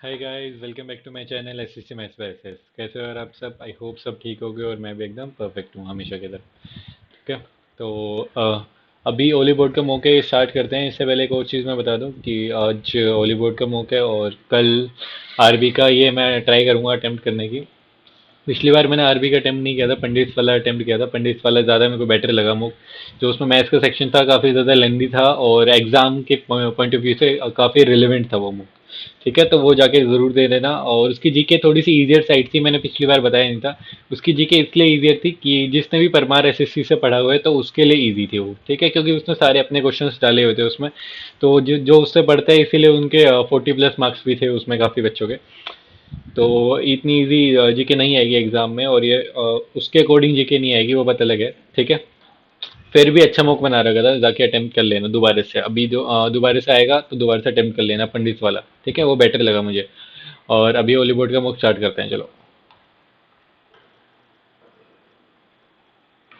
Hi guys, welcome back to my channel SSC maths by SS. कैसे हो यार आप सब? आई होप सब ठीक होगे और मैं भी एकदम परफेक्ट हूँ हमेशा की तरह। ठीक है। तो अभी ओली बोर्ड का मौके स्टार्ट करते हैं। इससे पहले एक और चीज़ मैं बता दूं कि आज ओली बोर्ड का मौका है और कल आरबी का ये मैं ट्राई करूंगा अटेम्प्ट करने की। पिछली बार मैंने आरबी का अटेम्प्ट नहीं किया था, पंडित वाला अटेम्प्ट किया था। पंडित वाला ज़्यादा मेरे को बेटर लगा मुक। जो उसमें मैथ्स का सेक्शन था काफ़ी ज़्यादा लेंदी था और एग्जाम के पॉइंट ऑफ व्यू से काफ़ी रिलेवेंट था वो मुक। ठीक है, तो वो जाके ज़रूर दे देना। और उसकी जीके थोड़ी सी इजियर साइड थी, मैंने पिछली बार बताया नहीं था। उसकी जीके इसलिए इजियर थी कि जिसने भी परमार एसएससी से पढ़ा हुआ है तो उसके लिए इजी थी वो। ठीक है, क्योंकि उसने सारे अपने क्वेश्चंस डाले हुए थे उसमें। तो जो जो उससे पढ़ता है इसीलिए उनके 40+ मार्क्स भी थे उसमें काफ़ी बच्चों के। तो इतनी इजी जीके नहीं आएगी एग्जाम में, और ये उसके अकॉर्डिंग जीके नहीं आएगी, वो बात अलग है। ठीक है। फिर भी अच्छा मौका बना रखा था, जाके अटेम्प्ट कर लेना दोबारा से। अभी जो दोबारा से आएगा तो दोबारा से अटेम्प्ट कर लेना पंडित वाला। ठीक है, वो बेटर लगा मुझे। और अभी हॉलीवुड का मौका स्टार्ट करते हैं, चलो।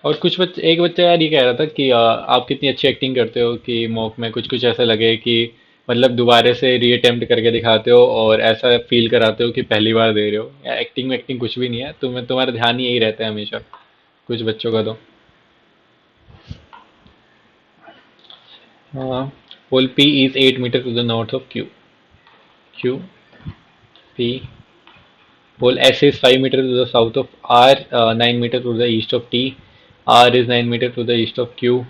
और कुछ बच्चे, एक बच्चा यार ये कह रहा था कि आप कितनी अच्छी एक्टिंग करते हो कि मॉक में कुछ कुछ ऐसा लगे कि मतलब दोबारा से री अटेम्प्ट करके दिखाते हो और ऐसा फील कराते हो कि पहली बार दे रहे हो। या एक्टिंग में एक्टिंग कुछ भी नहीं है, तुम्हें तुम्हारा ध्यान ही यही रहता है हमेशा, कुछ बच्चों का तो। हाँ। Pole P is 8 metre to the north of Q. Q P. Pole S is 5 metre to the south of R, 9 metre to the east of T. R is 9 metre to the east of Q.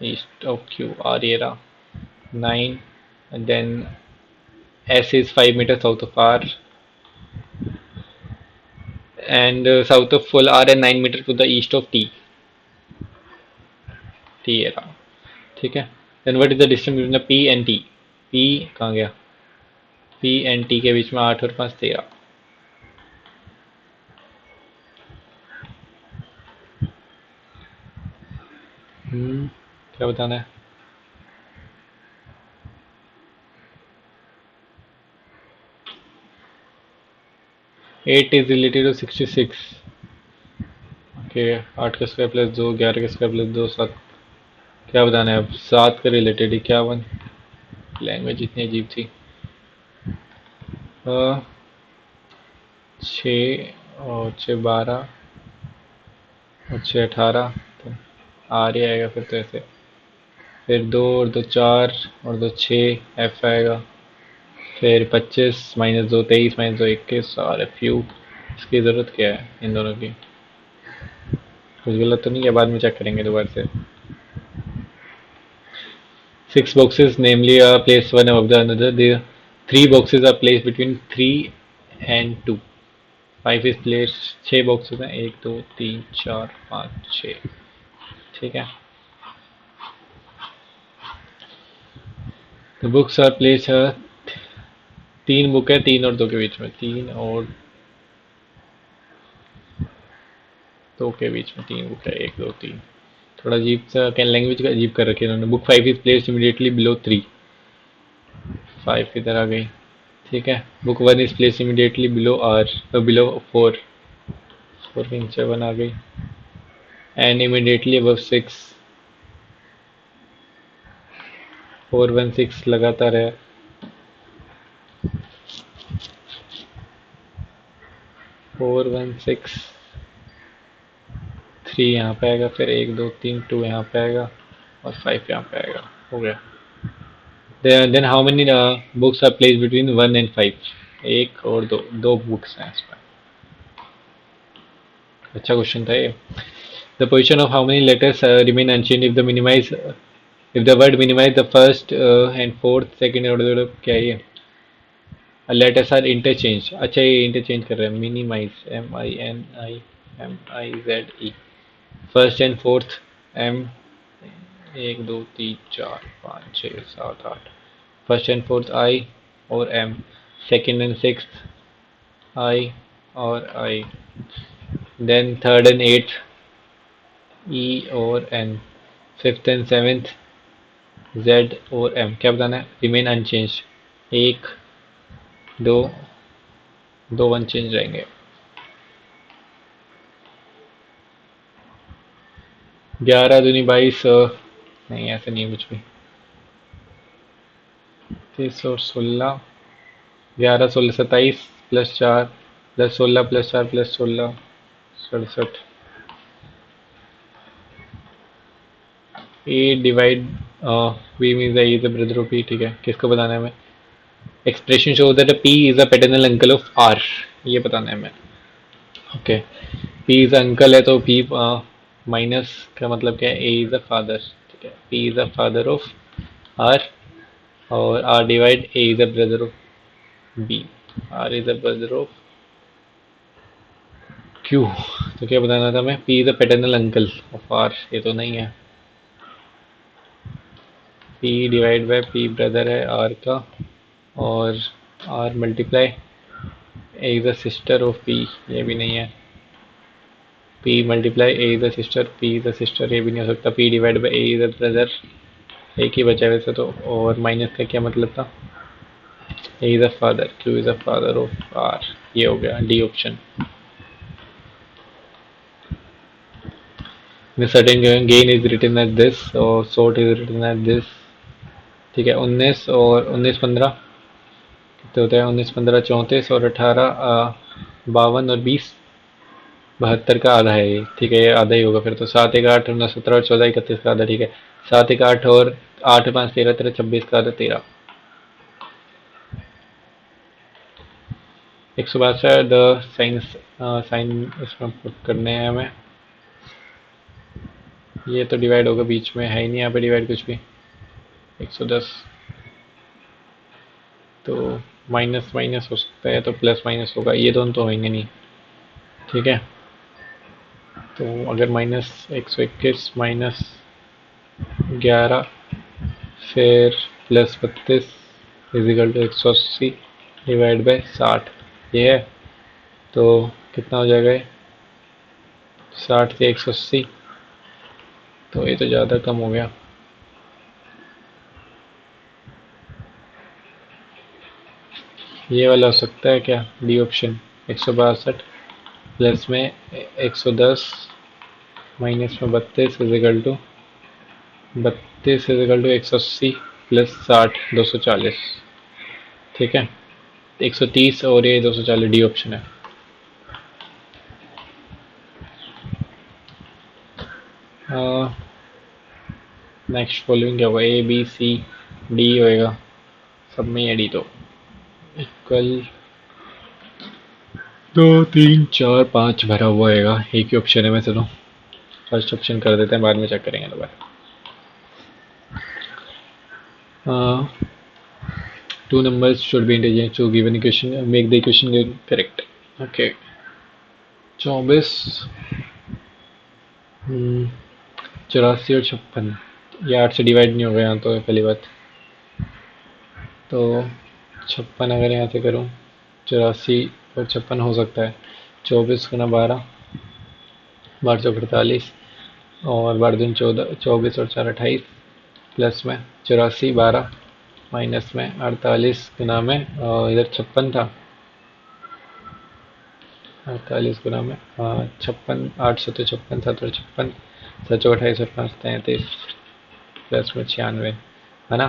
East of Q R ये रहा 9, and then S is 5 meters south of R, and south of full R and 9 meter to the east of T. T ये रहा। ठीक है। Then what is the distance between the P and T? P कहाँ गया? P and T के बीच में 8 और 5 13। क्या बताना है? 8 is related to 66। ओके। 8 का स्क्वायर प्लस 2, 11 का स्क्वायर प्लस 2, 7। क्या बताना है अब? 7 का रिलेटेड 51। लैंग्वेज इतनी अजीब थी। 6 और 6 12 और 6 18। तो आ रही आएगा फिर तो ऐसे। फिर 2 और 2 4 और 2 6 एफ आएगा। फिर 25 माइनस 2 23 माइनस 2 21 और एफ यू। इसकी ज़रूरत क्या है इन दोनों की? कुछ गलत तो नहीं है? बाद में चेक करेंगे दोबारा से। 6 boxes namely are placed one above the another. The 3 boxes are placed between 3 and 2। 5 is placed। 6 boxes हैं, 1 2 3 4 5 6। ठीक है। तो बुक्स आर प्लेस है। 3 बुक है, 3 और 2 के बीच में, 3 और 2 के बीच में 3 बुक है, 1 2 3। थोड़ा अजीब सा कैन लैंग्वेज का अजीब कर रखे इन्होंने। Book 5 is placed immediately below 3। 5 किधर आ गई? ठीक है। Book 1 is placed immediately below R, below 4। 4 के नीचे 1 आ गई। And immediately above 6। 4 1 6 लगातार है। 4 1 6 3 यहाँ पे आएगा, फिर 1 2 3 2 यहाँ पे आएगा और 5 यहाँ पे आएगा। हो गया। Then how many books are place between 1 and 5? एक और दो, 2 बुक्स हैं इसमें। अच्छा क्वेश्चन था ये। The position of how many letters remain unchange if the minimise, if the word minimise the first and fourth second और क्या है ये? Letters are interchange. अच्छा, ये इंटरचेंज कर रहे हैं। Minimise, MINIMIZE। First and fourth M. 1 2 3 4 5 6 7 8। First and fourth I और M. Second and six I और I. Then third and eighth E और N. Fifth and seventh Z और एम। क्या बताना है? Remain unchange. एक, दो, दो अनचेंज रहेंगे। 11 दूनी 22। नहीं, ऐसे नहीं है कुछ भी। 30 और 16। 11 16 27 plus 4 plus 16 plus 4 plus 16 67। A divide V means A is the brother of P. ठीक है, किसको बताना है हमें? Expression show that P is a paternal uncle of R, ये बताना है हमें। ओके, पी इज अंकल है तो पी माइनस का मतलब क्या है? A is a father. ठीक है, P is a father of R, और R divide A is a brother of B, R is a brother of Q. तो क्या बताना था हमें? P is a paternal uncle of R, ये तो नहीं है। P divide by P brother है आर का, और R multiply A is a sister of P, ये भी नहीं है। P multiply A is a sister, P is a sister, ये भी नहीं हो सकता। P divide bye A is a brother, एक ही बचा वैसे तो, और माइनस का क्या मतलब था? A is a father, Q is a father of R, ये हो गया D option. The certain gain is written as this और sort is written as this। ठीक है, 19 और 19 15 कितने होते हैं? 19 15 34, और 18 52, और 20 72 का आधा है ये। ठीक है, ये आधा ही होगा फिर तो। 7 1 8 9 17 और 14 31 का आधा। ठीक है, 7 1 8 और 8 5 13 13 26 का आधा 13। 162 द साइंस साइन इसमें पुट करने हैं हमें। ये तो डिवाइड होगा, बीच में है ही नहीं यहाँ पे डिवाइड कुछ भी। 110 तो माइनस माइनस हो सकता है तो प्लस माइनस होगा, ये दोनों तो होंगे नहीं। ठीक है, तो अगर माइनस 121 माइनस 11 फिर plus 32 equal to 180 divide by 60, ये है। तो कितना हो जाएगा ये? 60 से 180, तो ये तो ज़्यादा कम हो गया। ये वाला हो सकता है क्या? D option. 162 प्लस में 110 माइनस में 32 equal to 32 equal to 180 plus 60 240। ठीक है, 130 और ये 240, डी ऑप्शन है। नेक्स्ट फॉलोइंग क्या होगा? ए बी सी डी होएगा, सब में है डी तो। इक्वल 2 3 4 5 भरा हुआ होएगा, एक ही ऑप्शन है वैसे तो। फर्स्ट ऑप्शन कर देते हैं, बाद में चेक करेंगे दोबारा। Two numbers should be integers to given equation, make the equation correct। Okay, 24 84 और 56, ये 8 से डिवाइड नहीं होगा यहाँ तो, पहली बात तो। 56 अगर यहाँ से करूँ, 84 और 56 हो सकता है। 24 गुना 12 12 चौक 48, और 12 दूनी 14, 24 और 4 28, प्लस में 84 12 माइनस में 48 गुना में इधर 56 था, 48 गुना में 56, 8 से तो 56 7 और 56, 7 28 और 5 33, प्लस में 96 है ना।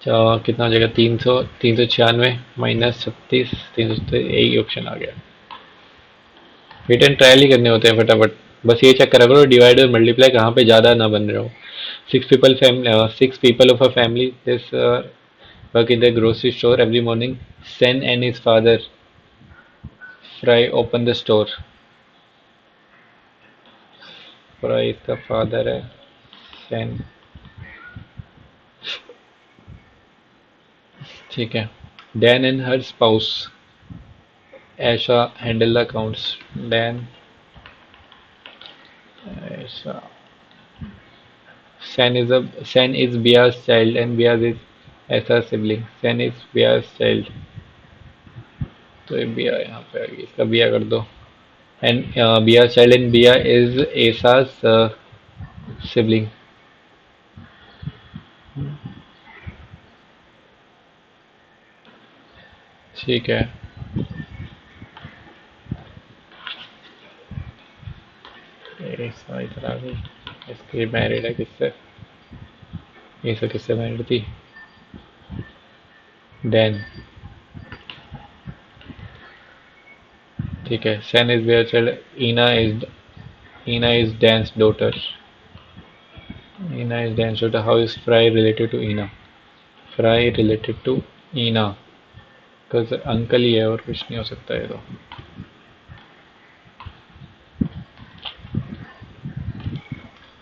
कितना हो जाएगा? 300 396 माइनस 36 300, यही ऑप्शन आ गया। हिट एंड ट्रायल ही करने होते हैं फटाफट, बस ये चेक करा करो डिवाइड और मल्टीप्लाई कहाँ पे ज़्यादा ना बन रहे हो। 6 people of a family is work in the grocery store every morning। Sen and his father Fry open the store। Fry इसका father है, Sen। ठीक है, Dan and her spouse Asha handle the accounts। Dan Asha, Sen is Bia's child and Bia is Asha's sibling। Sen is Bia's child, तो ये बिया यहाँ पे आ गई, इसका बिया कर दो। एंड बिया चाइल्ड एंड बिया इज एसास सिबलिंग। ठीक है, ऐसा इधर आ गई। इसकी मैरिड है किससे? ऐसा किससे मैरिड थी? डैन। ठीक है, Sen is their child. Ina is Dan's daughter. Ina is Dan's daughter. How is Fry related to Ina? Fry related to Ina. Because uncle ही है और कुछ नहीं हो सकता है तो.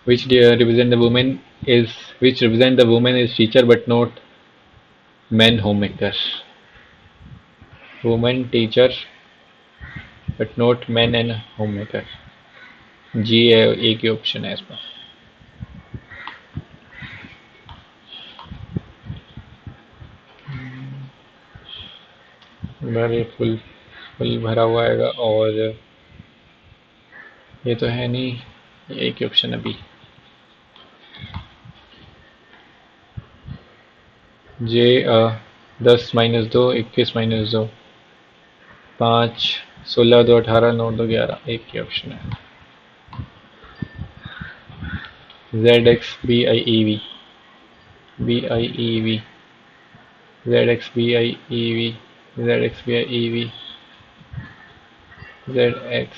Which represent the woman is teacher but not men homemaker. Woman teacher but not men and homemaker. जी है, एक ही ऑप्शन है इसमें. ये फुल फुल भरा हुआ आएगा और ये तो है नहीं, ये एक ही ऑप्शन है बी. जे 10 माइनस 2 21 माइनस 2 5 16 2 18 9 2 11, एक ही ऑप्शन है. Z X B I E V B I E V Z X B I E V Z X B I E V Z X.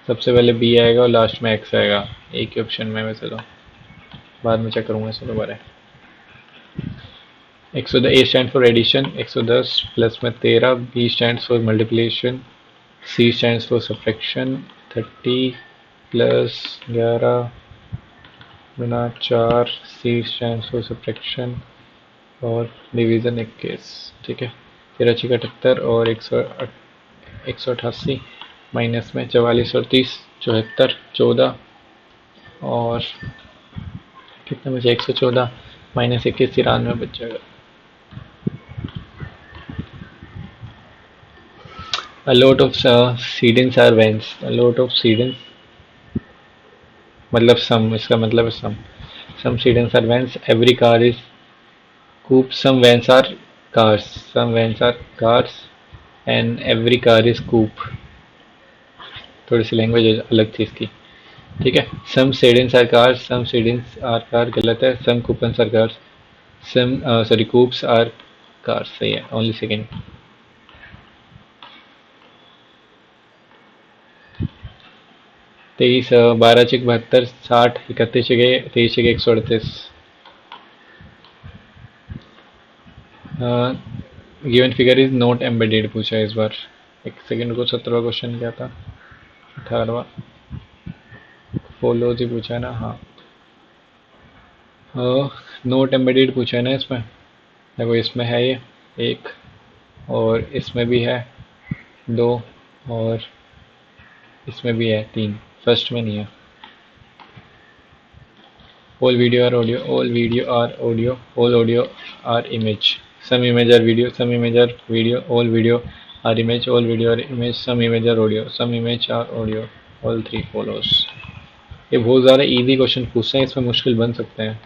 सबसे पहले बी आएगा और last में x आएगा, एक ही ऑप्शन में वैसे तो बाद में चेक करूँगा इसको दोबारा. 110 A stand for addition 110 plus में 13 B stand for multiplication C stand for subtraction 30 plus 11 गुना 4 सी स्टैंड फॉर सब्ट्रैक्शन और डिवीज़न 21. ठीक है, 13 6 78 और 188 माइनस में 44 और 30 74 14 और कितना बचा 114 माइनस 21 93 बच जाएगा. A lot of seedings are vans. A lot of seedings मतलब some, इसका मतलब है some. Some seedings are vans. Every car is coupe. Some vans are cars. Some vans are cars and every car is coupe. थोड़ी सी language अलग थी इसकी. ठीक है, some sedans are cars. Some sedans are car गलत है. Some coupons are cars. Some sorry coupes are cars सही है. Only second. 23 12 6 72 60 31 6 23 6 138. Given figure is not embedded पूछा है इस बार. एक सेकेंड को 17वां क्वेश्चन क्या था 18वां फॉलोज ही पूछा है ना. हाँ, नोट एम्बेडेड पूछा है ना इसमें. देखो इसमें है ये एक और इसमें भी है 2 और इसमें भी है 3, फर्स्ट में नहीं है. all video are audio, all video are audio, all audio are image. Some image are video, some image are video, all video are image, all video are image, some image are audio, some image are audio, all three follows. ये बहुत ज़्यादा easy question पूछते हैं, इसमें मुश्किल बन सकते हैं.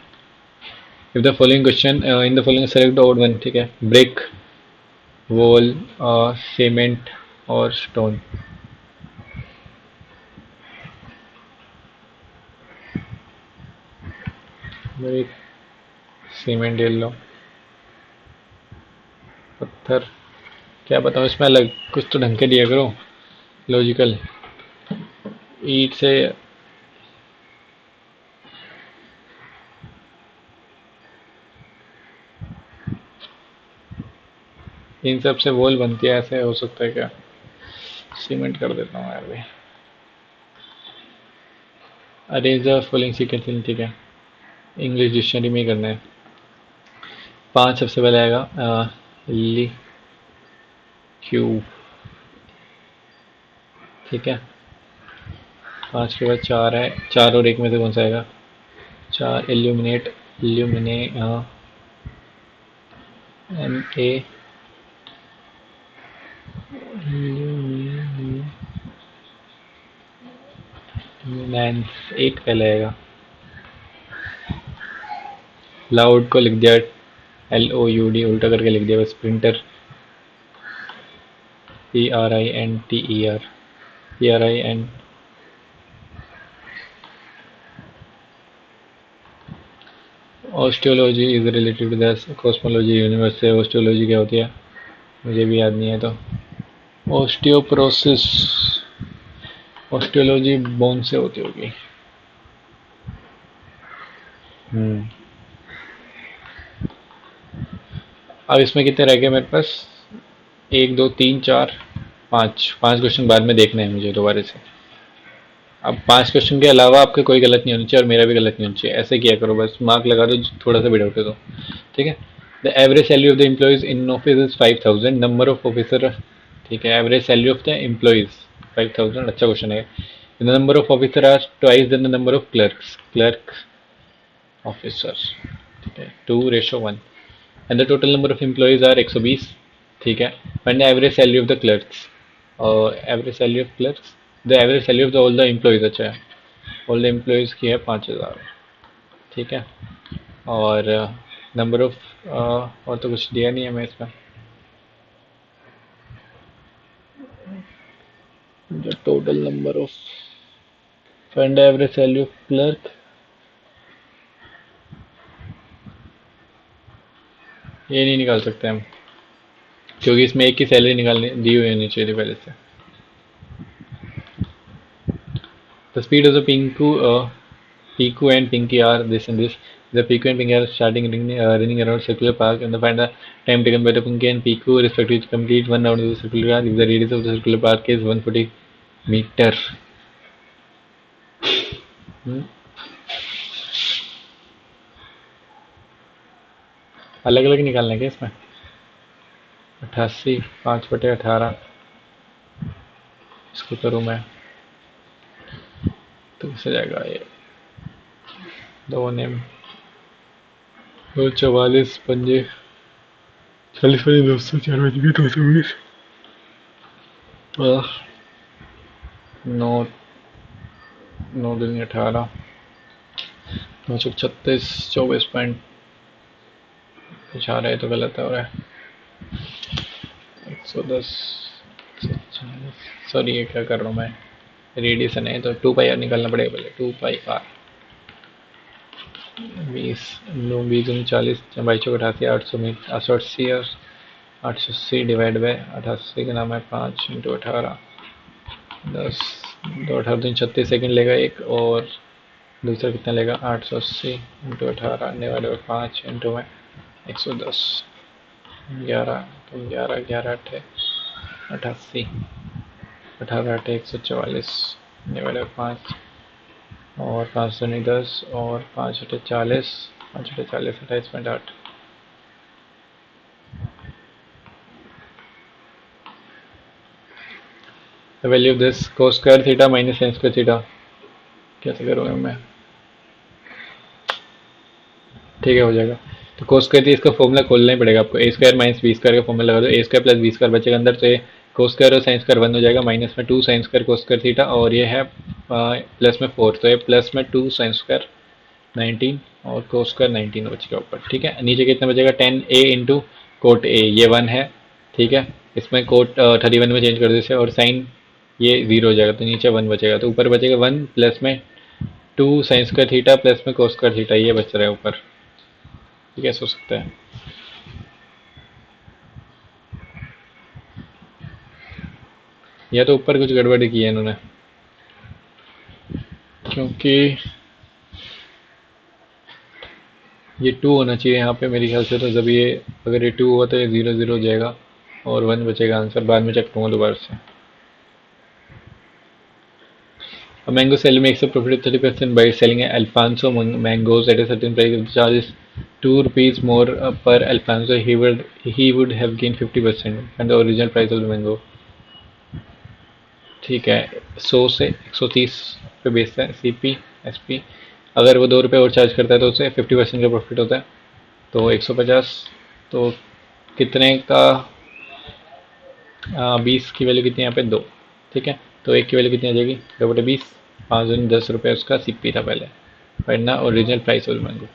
If the following question in the following select the odd one. ठीक है, ब्रिक वॉल सीमेंट और स्टोन. ब्रिक सीमेंट ले लो. पत्थर क्या बताऊँ इसमें, अलग कुछ तो ढंग के दिया करो लॉजिकल. ईट से इन सब से वॉल बनती है, ऐसे हो सकता है क्या. सीमेंट कर देता हूँ यार भाई. Arrange the following sequence. ठीक है, इंग्लिश डिक्शनरी में ही करना है. 5 सबसे पहले आएगा ली क्यू. ठीक है, 5 के बाद 4 है. 4 और 1 में से कौन सा आएगा. 4 एल्यूमिनेट एल्यूमिने एम ए लैंस 1 पहले आएगा. लाउड को लिख दिया LOUD उल्टा करके लिख दिया बस. Printer PRINTER PRIN. Osteology is related to the cosmology universe से. ऑस्टियोलॉजी क्या होती है मुझे भी याद नहीं है. तो ऑस्टियोप्रोसिस, ऑस्टियोलॉजी बोन से होती होगी। हम्म। अब इसमें कितने रह गए मेरे पास? एक, दो, तीन, चार, पाँच। पाँच क्वेश्चन बाद में देखने हैं मुझे दोबारा से। अब पांच क्वेश्चन के अलावा आपके कोई गलत नहीं होनी चाहिए और मेरा भी गलत नहीं होना चाहिए। ऐसे किया करो, बस मार्क लगा दो थोड़ा सा भी डाउट है तो। ठीक है। The average salary of the employees in office is 5000, number of officer. ठीक है, average salary of the employees 5000। अच्छा क्वेश्चन है। The number of officer are twice the number of clerks, clerk officer. ठीक है, 2:1। And the total number of employees are 120। ठीक है। Find the average salary of the clerks, और average salary of clerks, the average salary of the all the employees. अच्छा है, all the employees की है 5000। ठीक है। और नंबर ऑफ, और तो कुछ दिया नहीं है मैं इसमें। The total number of, find average salary of clerk, ये नहीं निकाल सकते हम, क्योंकि इसमें एक की सैलरी निकालनी दी हुई होनी चाहिए थी पहले से। The speed of the Piku and Pinky are this and this. The Piku and Pinky are starting running around circular park, and find the time taken by the Pinky and Piku respectively to complete one round of the circular park if the radius of the circular park is 140 meter. अलग अलग निकालने के इसमें। 88, 5/18। इसको करूँ मैं तो कैसे जाएगा ये? दो नेम, दो 44 पंजे, 40 पंजे 200, 4 बज गए 220। नौ, 9 दूनी 18, 936, 24 आ रहा है तो गलत हो रहा है। 110, 140, सॉरी ये क्या कर रहा हूँ मैं, रेडिएशन है तो 2πr निकालना पड़ेगा पहले। 2πr 20, 20 40, 800 880 और 880 डिवाइड बाई 88 का नाम है 5 × 18, 10, 2 18 36 सेकेंड लेगा एक, और दूसरा कितना लेगा 880 × 18 डिवाइड बाई 5 इंटू में 110, 11, 11, 11 8 88, 18 8 144 डिवाइड बाई 5, और 5 दूनी 10, और 5 × 40, 5 × 40 28.8। The value of this cos square theta minus sin square theta, कैसे करूँगा मैं? ठीक है, हो जाएगा। तो cos स्क्वायर थी, इसका फॉर्मूला खोलना ही पड़ेगा आपको। a square minus B square का फॉर्मूला लगा दो, a square plus B square बचेगा अंदर, तो ये cos स्क्वायर और sin स्क्वायर 1 हो जाएगा, माइनस में 2 sin square cos square theta, और ये है प्लस में 4, तो ये प्लस में 2 sin स्क्वायर 19 और cos स्क्वायर 19 बचेगा ऊपर। ठीक है, नीचे कितना बचेगा 10a इंटू कोट a, ये 1 है। ठीक है, इसमें कोट 31 में चेंज कर दो इसे, और साइन ये 0 हो जाएगा, तो नीचे 1 बचेगा, तो ऊपर बचेगा 1 प्लस में 2 sin स्क्वायर थीटा प्लस में cos स्क्वायर थीटा, ये बच रहा है ऊपर। ये कैसे हो सकता है? या तो ऊपर कुछ गड़बड़ी की है इन्होंने, क्योंकि ये 2 होना चाहिए यहाँ पे मेरे ख्याल से, तो जब ये अगर ये 2 हुआ तो ये 0 0 हो जाएगा और 1 बचेगा आंसर। बाद में चेक करूँगा दोबारा से। A mango seller makes a profit of 30% by selling Alfonso mangoes at a certain price. If the charge is ₹2 more per Alfonso, he would have gained 50% and the original price of the mango. ठीक है, 100 से 130 पे बेचता है CP SP। अगर वो ₹2 और charge करता है तो उसे 50% का प्रॉफिट होता है, तो 150। तो कितने का 20 की वैल्यू कितनी है यहाँ पे 2। ठीक है, तो एक की वैल्यू कितनी आ जाएगी 2/20, 5 दूनी 10 रुपये उसका CP था पहले, वरना original price of mango.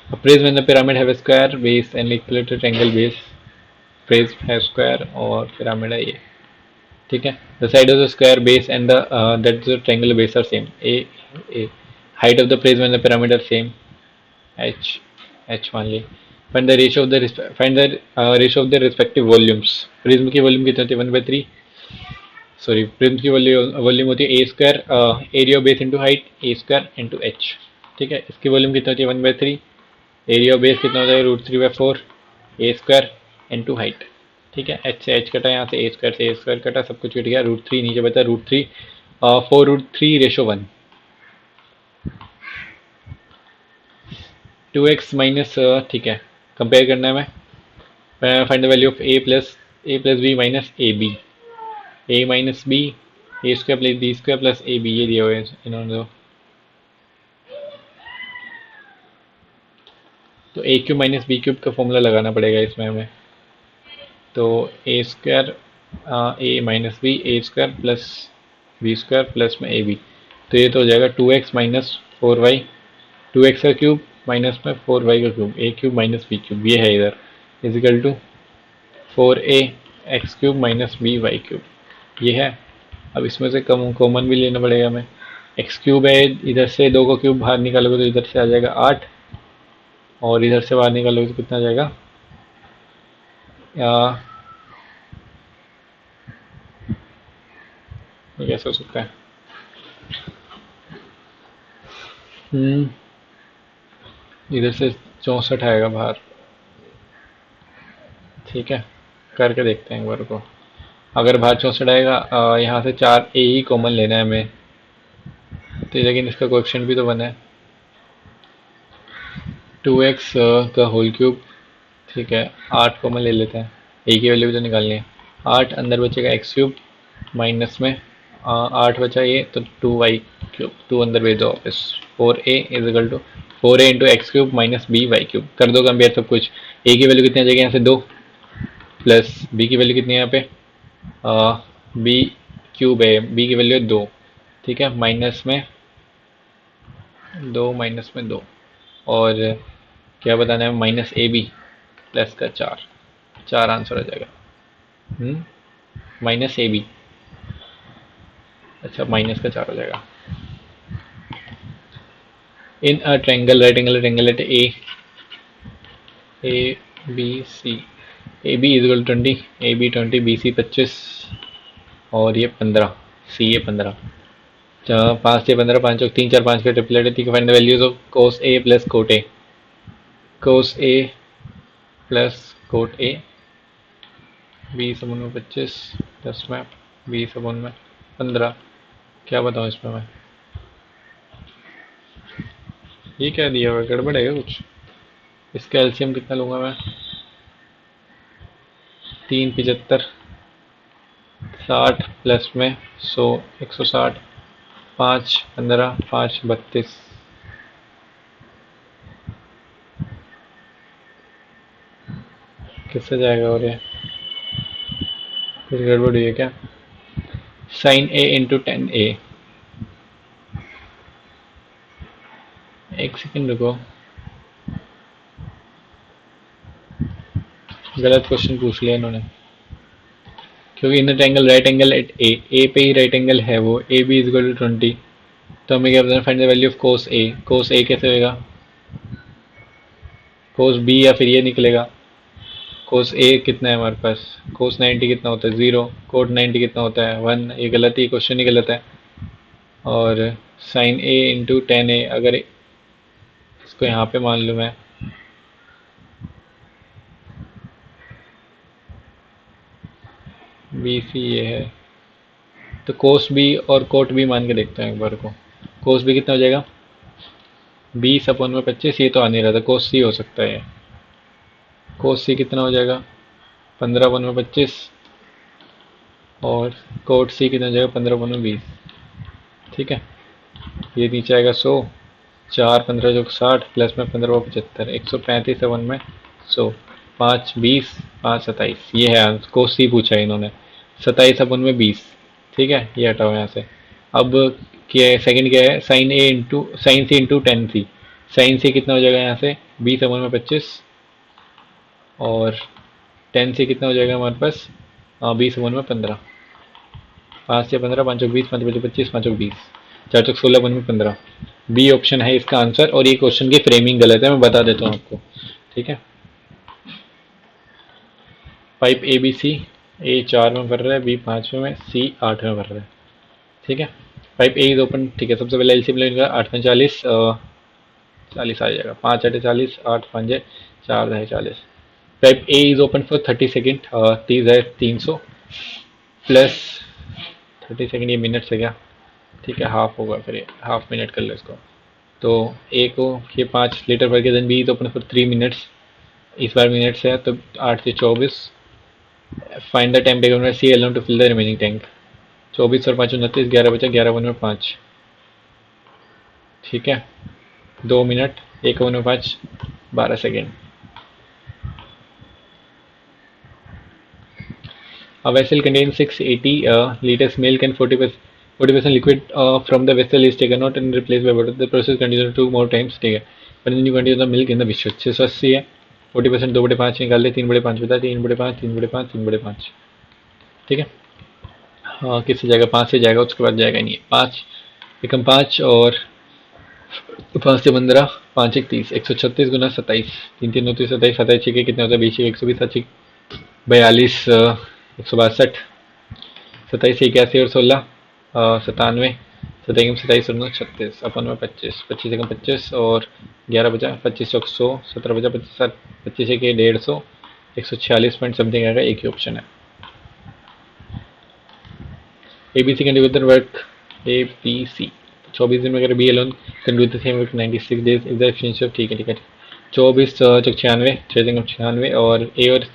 Appraise when the pyramid have a square base and equilateral triangle base, appraise है square और pyramid है ये। ठीक है, the side of the square base and that the triangular base are same, a height of the appraise when the pyramid are same, h मान ली, find the ratio of the ratio of the respective volumes. Prism की volume कितनी होती है 1/3, sorry prism की volume होती है A square area base into height A square into H. ठीक है, इसकी वॉल्यूम कितनी होती है 1/3, एरिया बेस कितना होता है √3/4 ए स्क्वायर इंटू हाइट। ठीक है, एच से एच कटा, यहाँ से ए स्क्वायर कटा, सब कुछ कट गया, √3 नीचे बचा √3, 4√3:1। 2x माइनस, ठीक है, कंपेयर करना है हमें। Find the value of A plus B minus A B, A minus B, A square plus B square plus A B, ये दिया हुआ है इन्होंने। तो A cube minus B cube का फॉर्मूला लगाना पड़ेगा इसमें हमें। तो A square A minus B A square plus B square plus में ए बी, तो ये तो हो जाएगा 2x माइनस 4y, 2x का क्यूब माइनस में 4y का cube, A cube minus B cube, ये है इधर, equal to 4a X cube minus B Y cube, ये है। अब इसमें से कॉमन भी लेना पड़ेगा हमें। एक्स क्यूब है, इधर से 2 का क्यूब बाहर निकालोगे तो इधर से आ जाएगा 8, और इधर से बाहर निकालोगे तो कितना आ जाएगा, ये कैसे हो सकता है, इधर से 64 आएगा बाहर। ठीक है, करके देखते हैं एक बार को। अगर बाहर 64 आएगा, यहाँ से 4a ही कॉमन लेना है हमें, तो लेकिन इसका कोएफिशिएंट भी तो बना है 2x का होल क्यूब। ठीक है, 8 कॉमन ले लेते हैं, ए की वैल्यू भी तो निकालनी है। 8 अंदर बचेगा एक्स क्यूब माइनस में 8 बचा ये, तो 2y क्यूब, 2 अंदर भेज दो वापस, 4a equal to 4a into X cube minus B Y cube. कर दो कंपेयर सब कुछ। ए की वैल्यू कितनी आ जाएगी यहाँ से 2, प्लस बी की वैल्यू कितनी है यहाँ पे, बी क्यूब है, बी की वैल्यू है 2। ठीक है, माइनस में 2 माइनस में 2, और क्या बताना है, माइनस ए बी प्लस का 4, 4 आंसर हो जाएगा। माइनस ए बी, अच्छा माइनस का 4 हो जाएगा। In a triangle, right angle triangle at A B C, A B equal 20, A B 20, B C 25, और ये 15, सी ये 15, 5 से 15, 5 3 4 5 का ट्रिपलेट है। ठीक है, find the values of cos A plus cot A, cos A plus cot A, 20 में 25, 10 में 20 में 15, क्या बताऊँ इसमें मैं, ये क्या दिया हुआ, गड़बड़ है कुछ। इसका एलसीएम कितना लूँगा मैं, 3 75, 60 प्लस में 100 160, 5 15, 5 32, किससे जाएगा, और ये कुछ गड़बड़ हुई है क्या। साइन ए इंटू 10a, एक सेकेंड रुको, गलत क्वेश्चन पूछ लिया इन्होंने, क्योंकि in the triangle right angle at A पे ही राइट एंगल है वो, ए बी इजल टू 20, तो हमें क्या बताना, find the value of cos A. Cos A कैसे होएगा, कोस बी या फिर ये निकलेगा। कोस ए कितना है हमारे पास, कोस 90 कितना होता है 0, कोट 90 कितना होता है 1, ये गलत ही, क्वेश्चन ही गलत है। और साइन ए इंटू 10a, अगर इसको यहाँ पे मान लूँ मैं, बी सी ये है, तो कोस बी और कोट बी मान के देखते हैं एक बार को। कोस बी कितना हो जाएगा 20/25, ये तो आ नहीं रहा था, कोस सी हो सकता है। कोस सी कितना हो जाएगा 15/25, और कोट सी कितना हो जाएगा 15/20। ठीक है, ये नीचे आएगा 100, 4 15 जो 60, प्लस में 15/75, 135 1 में 100, 5 20, 5 27, ये है आंसर। कोस सी पूछा है इन्होंने, 27/20। ठीक है, ये हटाओ यहाँ से। अब क्या है, सेकंड क्या है, साइन सी इंटू 10c, साइन सी कितना हो जाएगा यहाँ से 20/25, और 10c कितना हो जाएगा हमारे पास 20/15, 5 से 15, 5 20, 5 बचे 25, 5 20, 4 16, 1 में 15, बी ऑप्शन है इसका आंसर। और ये क्वेश्चन की फ्रेमिंग गलत है, मैं बता देता हूँ आपको। ठीक है, पाइप ए बी सी, ए 4 में भर रहा है, बी 5 में, सी 8 में भर रहा है। ठीक है, पाइप ए इज ओपन। ठीक है, सबसे पहले एलसीएम लेंगे, 8 में 40, 40 आ जाएगा, 5 8 40, 8 5 4 है 40। Pipe A is open for 30 second, 30 है 300 प्लस 30 सेकेंड, ये मिनट से क्या, ठीक है हाफ होगा, फिर ये हाफ मिनट कर लो इसको। तो ए को ये 5 लीटर भर के, then B is open for 3 minutes, इस बार मिनट से है तो 8 से 24। Find the time taken by C alone to fill the remaining tank. 24 और 5 29, 11 बचा, 11 वन में 5। ठीक है, 2 मिनट, 1 वन में 5, 12 second. A vessel contains 680 liters milk and 40% liquid from the vessel is taken out and replaced by water. The process continues 2 more times. ठीक है, but then you continue the milk in the विश्व 680 है, 40% 2/5 निकाल दे, 3/5 बता, 3/5 3/5 3/5। ठीक है, हाँ किससे जाएगा, 5 से जाएगा, उसके बाद जाएगा नहीं है। 5 एकम 5 और 5 से 15, 5 1 30, 136 गुना 27, 3 3 29 27, 27 छः कितने होता है, 20 120, 25 42, 162, 27 81 और 16, 97, 27 27 और 9 36, अपन में 25, 25 एकम 25 और 11 बचा, 25 100, 17 बचा, 25 25 एक 150, 146 पॉइंट समथिंग आएगा, एक ही ऑप्शन है। A B C can do with work, A B C 24 दिन में अगर B alone can do the same work 96 days is the efficiency of. ठीक है ठीक है, 24 चौक 96, 6 96, और ए और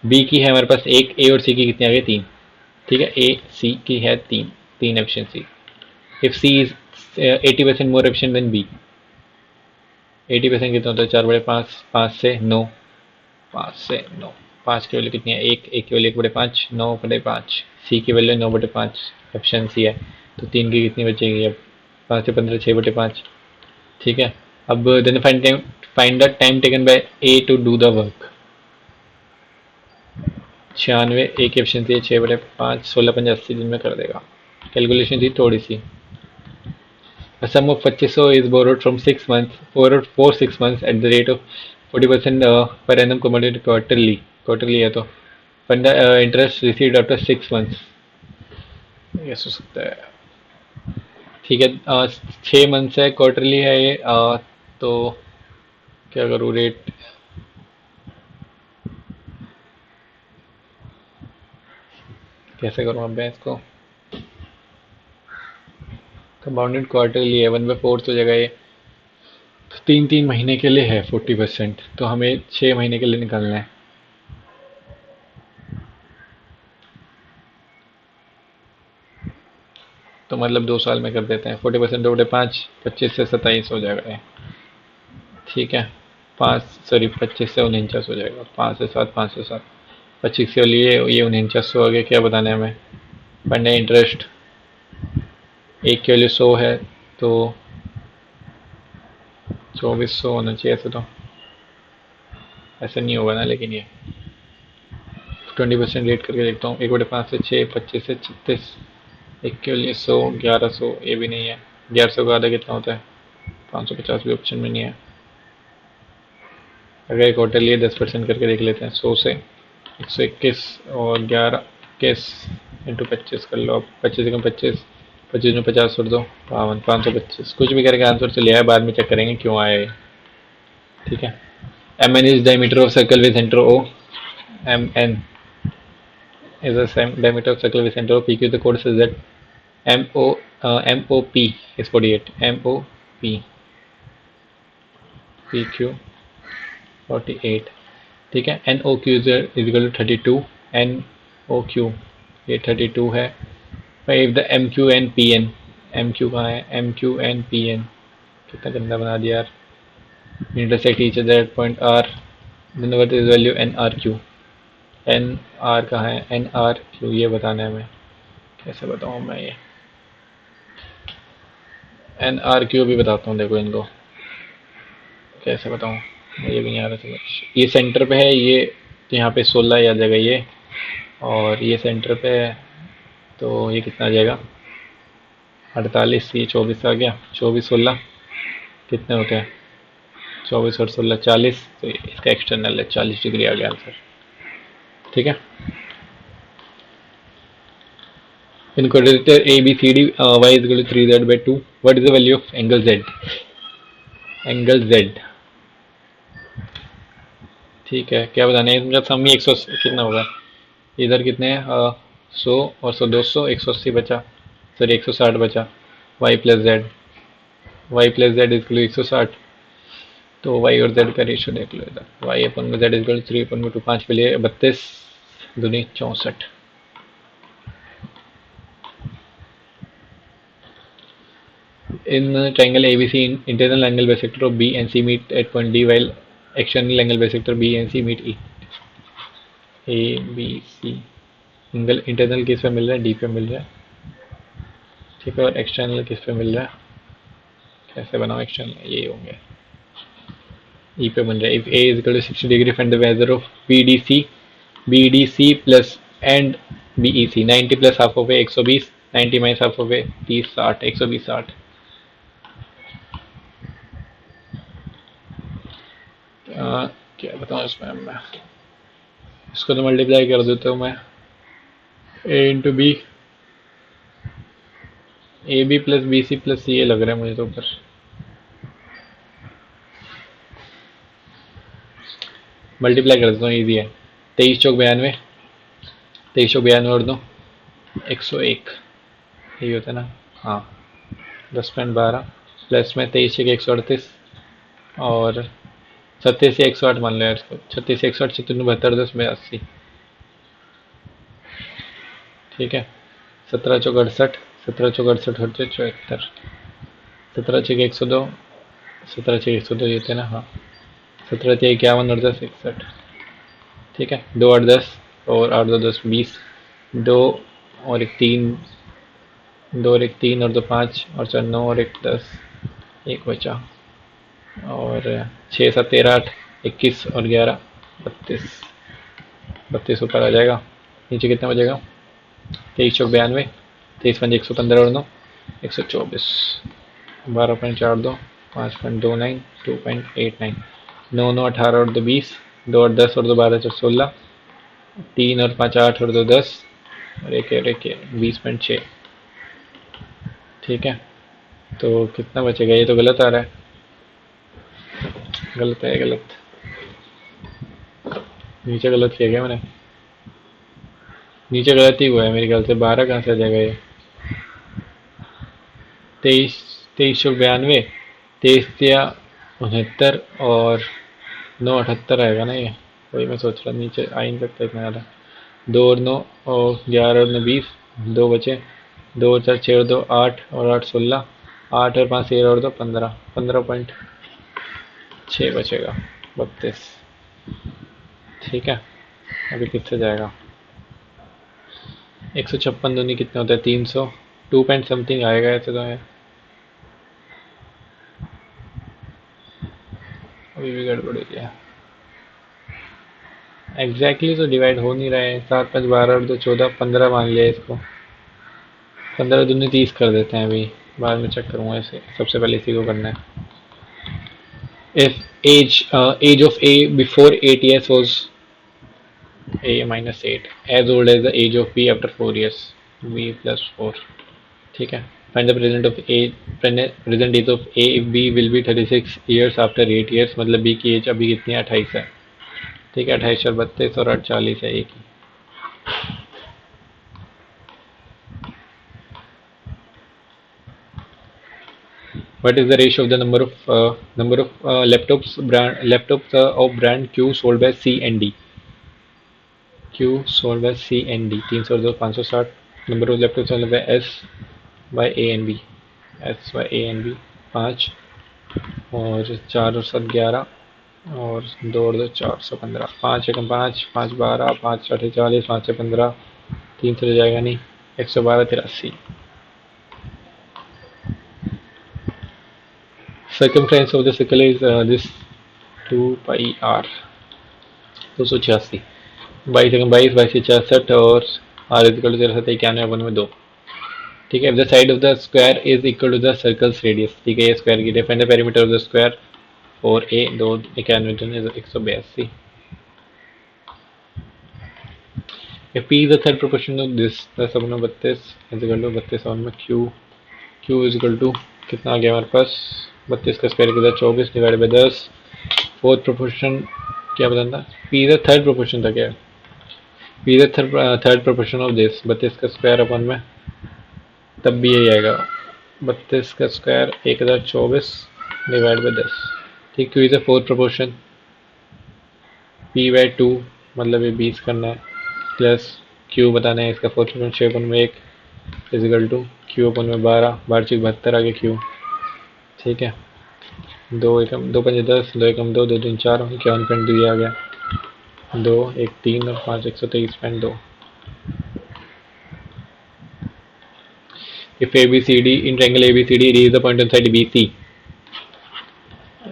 बी की है हमारे पास एक, ए और सी की कितनी आ गई, 3। ठीक है, ए सी की है 3, 3 efficiency. If C is 80% more efficient than B, 80% कितना होता है, 4/5, 5 से 9, 5 से 9, 5 की वैल्यू कितनी है, एक, एक की वैल्यू 1/5, 9/5, सी की वैल्यू 9/5 एफिशिएंसी है, तो 3 की कितनी बचेगी अब, 5 से 15, 6/5। ठीक है, अब then find the time taken by A to do the work. 96, एक एफिशिएंसी है, 6/5, 16 5 80 दिन में कर देगा। कैलकुलेशन थी थोड़ी सी। A sum of 2500 is borrowed from 6 months, borrowed for 6 months at the rate of 40% per annum compounded quarterly, quarterly है तो fund interest received after 6 months, ये हो सकता है। ठीक है, 6 मंथ्स है, क्वार्टरली है ये, तो क्या करूँ, रेट कैसे करूँ अब मैं इसको, कंपाउंडेड क्वार्टरली है, 1/4 हो जाएगा ये, तो 3 3 महीने के लिए है 40%, तो हमें 6 महीने के लिए निकालना है। तो मतलब 2 साल में कर देते हैं, 40% 2/5, 25 से 27 हो जाएगा ये। ठीक है, 5 सॉरी 25 से 49 हो जाएगा, 5 से 7, 5 से 7, 25 के लिए ये 49 हो गया। क्या बताना है हमें, फंड इंटरेस्ट, एक के लिए 100 है, तो 2400 होना चाहिए ऐसे, तो ऐसे नहीं होगा ना, लेकिन ये 20% रेट करके देखता हूँ, 1/5 से 6, 25 से 36, एक के लिए 100, 1100, ये भी नहीं है, 1100 का आधा कितना होता है, 550 भी ऑप्शन में नहीं है। अगर एक होटल लिए 10% करके देख लेते हैं, 100 से 121 और 11 इंटू 25 कर लो, अब 25 कम 25, 25 में 50 और 2 52, 525, कुछ भी करके आंसर तो लिया है, बाद में चेक करेंगे क्यों आया ये। ठीक है, M N is diameter of circle with centre O, M N is the same diameter of circle with center of PQ. The code says that MOP is 48. MOP PQ 48. ठीक है, NOQ is equal to 32. NOQ ये 32 है। भाई the MQ and PN, MQ कहाँ है, MQ and PN कितना गंदा बना दिया यार, intersect each other at point R, then what is value NRQ, N R कहाँ है, एन आर क्यू, ये बताना है हमें, कैसे बताऊँ मैं ये, एन आर क्यू भी बताता हूँ, देखो इनको कैसे बताऊँ, ये भी नहीं आ रहा समझ। ये सेंटर पे है ये, तो यहाँ पे 16 आ जाएगा ये, और ये सेंटर पे है, तो ये कितना आ जाएगा 48, ये 24 आ गया, 24 16 कितने होते हैं, 24 और 16 40, तो इसका एक्सटर्नल है, 40 डिग्री आ गया आंसर। ठीक है। इन quadrature ABCD y is equal to 3z by 2. What is the value of angle z? Angle z, ठीक है, क्या बताना है इनका सम ही 180 कितना होगा, इधर कितने हैं 100 और 100 200, 180 बचा, सॉरी 160 बचा, y plus Z, Y plus Z equal 160, तो y और z का रेशियो देख लो इधर, y अपन में z इजकल 3 अपन में 2, 5 के लिए 32 दूनी 64। In triangle ABC, internal angle bisector of B and C meet at point D, while external angle bisector B and C meet E. A B C angle internal किस पे मिल रहा है, D पे मिल रहा है, ठीक है, और एक्सटर्नल किस पे मिल रहा है, कैसे बनाओ एक्सटर्नल, ये होंगे ई पे बन रहा है। If A is equal to 60 degree find the measure of BDC plus and BEC। 90 plus half of A 120, 90 minus half of A 30 60, 120 60। क्या बताऊँ इसमें मैं, इसको तो मल्टीप्लाई कर देता हूँ मैं, A into B, A B plus B C plus C A लग रहा है मुझे तो ऊपर, मल्टीप्लाई कर देता हूँ, ईजी है। 23 चौक 92, 23 चौक 92 और 2 101, यही होता है ना, हाँ 10.12 प्लस में 23 के 138 और 37 से 108 मान लो यार इसको, 36 से 108 76 72 10 82, ठीक है। 17 चौक 68, 17 चौक 68 होते 74, 17 छः 102, 17 छः 102 ये थे ना, हाँ 17 छः 51 और 10 61, ठीक है। 2 8 10 और 8 2 10 20, 2 और 1 3, 2 और 1 3 और 2 5 और 4 9 और 1 10, 1 बचा, और 6 7 13 8 21 और 11 32, 32 ऊपर आ जाएगा, नीचे कितना बचेगा, 23 चौक 92, 23 पंजे 115 और 9 124, 12.42, 5.29, 2.89, 9 9 18 और 2 20, 2 और 10 और 2 12 4 16, 3 और 5 8 और 2 10 और 1 और 1 20.6, ठीक है। तो कितना बचेगा, ये तो गलत आ रहा है, गलत है, गलत, नीचे गलत किया गया मैंने, नीचे गलत ही हुआ है मेरे ख्याल से, 12 कहाँ से आ जाएगा ये, 23 23 चौक 92, 23 या 69 और 9 78 आएगा ना ये, वही मैं सोच रहा, नीचे आ ही नहीं सकता इतना ज़्यादा, 2 और 9 और 11 और 9 20, 2 बचे, 2 और 4 6 और 2 8 और 8 16, 8 और 5 13 और 2 15, 15.6 बचेगा 32, ठीक है। अभी कितने जाएगा, 156 दूनी कितने होता है 300, 2 पॉइंट समथिंग आएगा ऐसे तो है, अभी भी गड़बड़ हो गया, एग्जैक्टली तो डिवाइड हो नहीं रहा है, 7 5 12 और 2 14 15 मान लिया इसको, 15 दूनी 30 कर देते हैं, अभी बाद में चेक करूँगा इसे, सबसे पहले इसी को करना है। If age of A before 8 years was A minus 8 as old as the age of B after 4 years, B plus 4, ठीक है। Find the present age of A if B will be 36 years after 8 years, मतलब B की age अभी कितनी है 28 है, ठीक है। 28 और 32 और 8 40 है एक ही, what is the ratio of the number of laptops of brand Q sold by C and D, Q sold by C and D 302 560, number of laptops sold by S by A and B, S by A and B 5 और 4 और 7 11 और 2 और 2 415, 5 एकम 5 5 12 5 8 40 5 15, 3 से जाएगा नहीं, 112 83। Circumference of the circle is this 2 pi r 286, 22 एकम 22 22 66 और r is equal to 91 one में 2, ठीक है। The side of the square is equal to the circle's radius, ठीक है, ये स्क्वायर की defined the perimeter of the square और A 2 91 182, If P is the third proportion of this, 10 अपना 32 is equal to 32 में Q इज इक्वल टू कितना आ गया हमारे पास 32 का स्क्वायर कितना 24 डिवाइड बाई 10 फोर्थ प्रोपोर्शन क्या बताना था P is the third proportion था क्या P is the third proportion of this 32 का स्क्वायर अपन में तब भी यही आएगा 32 का स्क्वायर 1024 डिवाइड बाई 10 ठीक Q is the fourth proportion P by 2 मतलब ये 20 करना है प्लस Q बताना है इसका फोर्थ प्रोपोर्शन 6 में 1 इजिकल टू Q अपन में 12 12 चीज 72 आगे Q ठीक है 2 एकम 2 पंजे 10 2 एकम 2 2 3 4 51.2 आ गया 2 1 3 और 5 123.2 If ABCD in triangle ABCD D is the point on side BC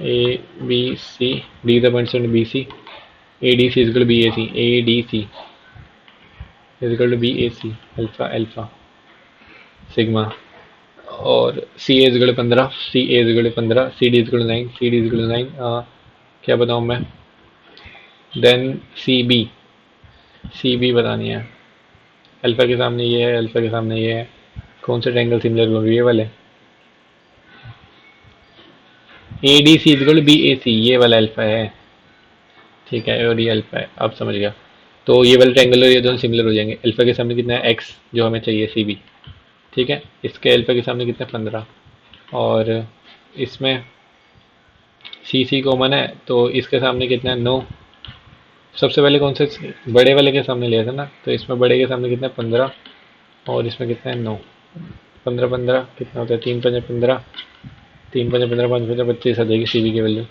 ABC D is the point on BC ADC is equal to BAC ADC is equal to BAC alpha alpha sigma और C A equal 15 C A equal 15 C D equal 9 C D equal 9 क्या बताऊँ मैं then C B बतानी है alpha के सामने ये है अल्फा के सामने ये है कौन सा ट्रायंगल सिमिलर होंगे ये वाले A D C equal B A C ये वाला अल्फा है ठीक है और ये अल्फा है अब समझ गया तो ये वाला ट्रायंगल और ये दोनों सिमिलर हो जाएंगे अल्फा के सामने कितना है एक्स जो हमें चाहिए सी बी ठीक है इसके अल्फा के सामने कितना 15 और इसमें सी सी कॉमन है तो इसके सामने कितना है 9 सबसे पहले कौन से बड़े वाले के सामने लिया था ना तो इसमें बड़े के सामने कितना है 15 और इसमें कितना है 9 15 15 कितना होता है 3 पंजे 15 3 पंजे 15 5 पंजे 25 आ जाएगी सी बी की वैल्यू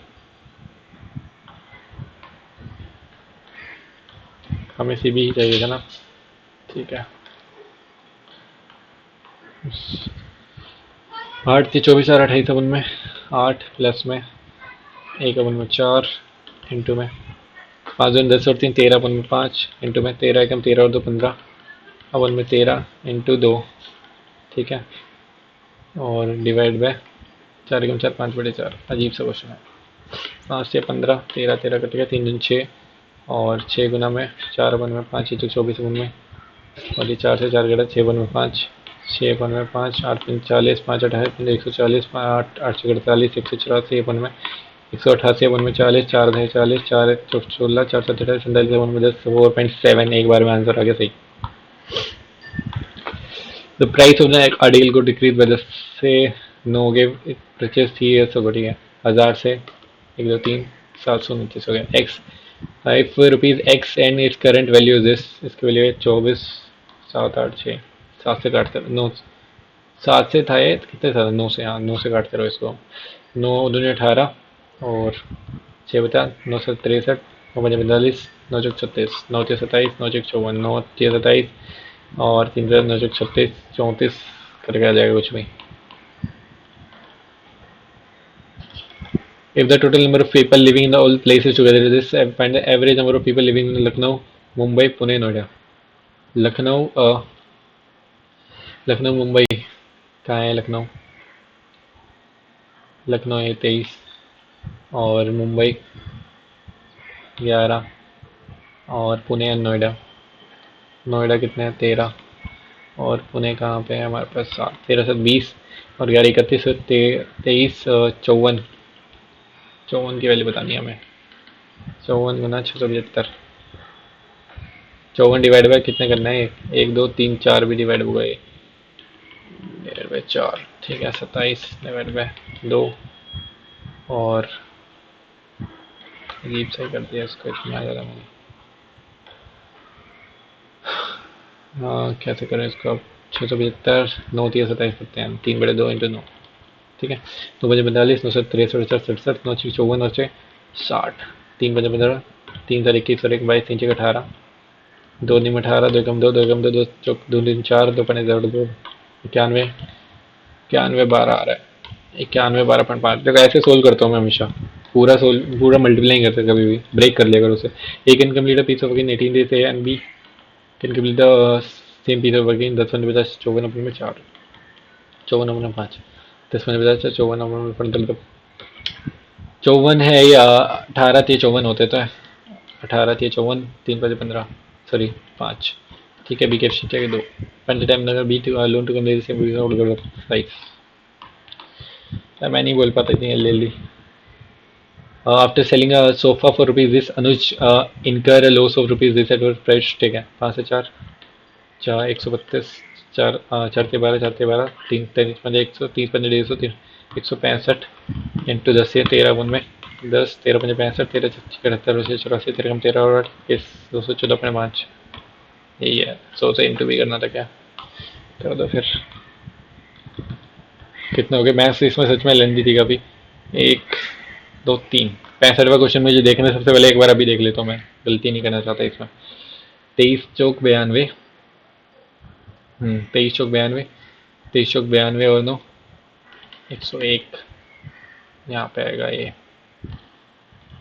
हमें सी बी ही चाहिए था ना ठीक है 8 थी 24 और 28 अपन में 8 प्लस में एक अपन में 4 इंटू में 5 2 10 और 3 13 अपन में 5 इंटू में 13 एकम 13 और 2 15 अपन में 13 इंटू 2 ठीक है और डिवाइड बाय 4 एकम 4 5 बटे 4 अजीब सा क्वेश्चन है 5 से 15 13 13 कट गया 3 दिन 6 और 6 गुना में 4 अपन में 5 तो 24 अपन में और ये 4 से 4 गया 6 अपन में 5 6 अपन में 5 8 40 5 28 140 8 8 48 184 अपन में 188 अपन में 40 4 40 4 16 4 7 28 47 अपन में 10 4.7 एक बार में आंसर आ गया सही the price of the article को डिक्रीज बाय 10 से नो गिव परचेज थी ये सब बढ़िया 1000 से 1 2 3 729 हो गया x 5 rupees x and its current value is this इसकी वैल्यू है 24 7 8 6 7 से काटते 9 7 से था ये कितने था 9 से हाँ 9 से काटते रहो इसको 9 दूनी 18 और 6 बता 9 से 63 9 5 45 9 चौक 36 9 6 27 9 चौक 54 9 6 27 और 3 9 चौक 36 34 करके आ जाएगा कुछ भी If the total number of people living in the all places together is this, find the average number of people living in Lucknow, Mumbai, Pune, Noida. Lucknow Mumbai कहाँ है लखनऊ लखनऊ है 23 और मुंबई 11 और पुणे है नोएडा नोएडा कितने हैं 13 और पुणे कहाँ पे है हमारे पास 7 13 से 20 और 11 31 23 54 54 की वैल्यू बतानी है हमें 54 गुना 675 54 डिवाइड बाय कितने करना है 1 2 3 4 भी डिवाइड हो गए डिवाइड बाय 4 ठीक है 27 डिवाइड बाय 2 और अजीब सही कर दिया इसको इतना ज़्यादा मैंने हाँ कैसे करें इसको अब 675 9 3 27 करते हैं 3 बटे 2 इंटू 9 ठीक है 2 बजे 45 9 से 63 67 67 9 6 54 और 60 3 बजे 15 3 तारीख 21 और 1 22 3 6 18 2 नीम 18 2 कम 2 2 कम 2 2 चौक 2 दिन 4 2 पने 2 91 91 12 आ रहा है 91 12.5 देखो ऐसे सोल्व करता हूँ मैं हमेशा पूरा मल्टीप्लाई करते कभी भी ब्रेक कर लिया करो उसे एक incomplete piece of work in 18 days A and B can complete the same piece of work in 10 बजे 50 54 नंबर में 4 54 नंबर में 5 10 बजे 50 54 नंबर में 55 54 है या 18 थी 54 होते तो 18 थी 54 3 बजे 15 सॉरी 5 ठीक है, बी कैप्शन चाहिए 2 पंच टाइम लगा B to loan to company से राइट। मैं नहीं बोल पाता इतनी जल्दी। After selling a sofa for rupees this Anuj incur loss of rupees this at price. ठीक है, 5 से 4 चार 132 चार 4 से 12 4 से 12 तीन 130 130 150 165 इंटू 10 से 13 गुण में 10 13 पंजे 65 13 71 84 13 कम 13 और 8 214.5 यही है। 100 से इंटू भी करना था क्या, कर दो फिर। कितने हो गए? मैथ्स इसमें सच में लेंदी थी काफ़ी। 1 2 3 65वां क्वेश्चन मुझे देखना है सबसे पहले, एक बार अभी देख लेता हूँ, मैं गलती नहीं करना चाहता इसमें। 23 चौक 92 23 चौक 92 23 चौक 92 और 9 101 यहाँ पे आएगा ये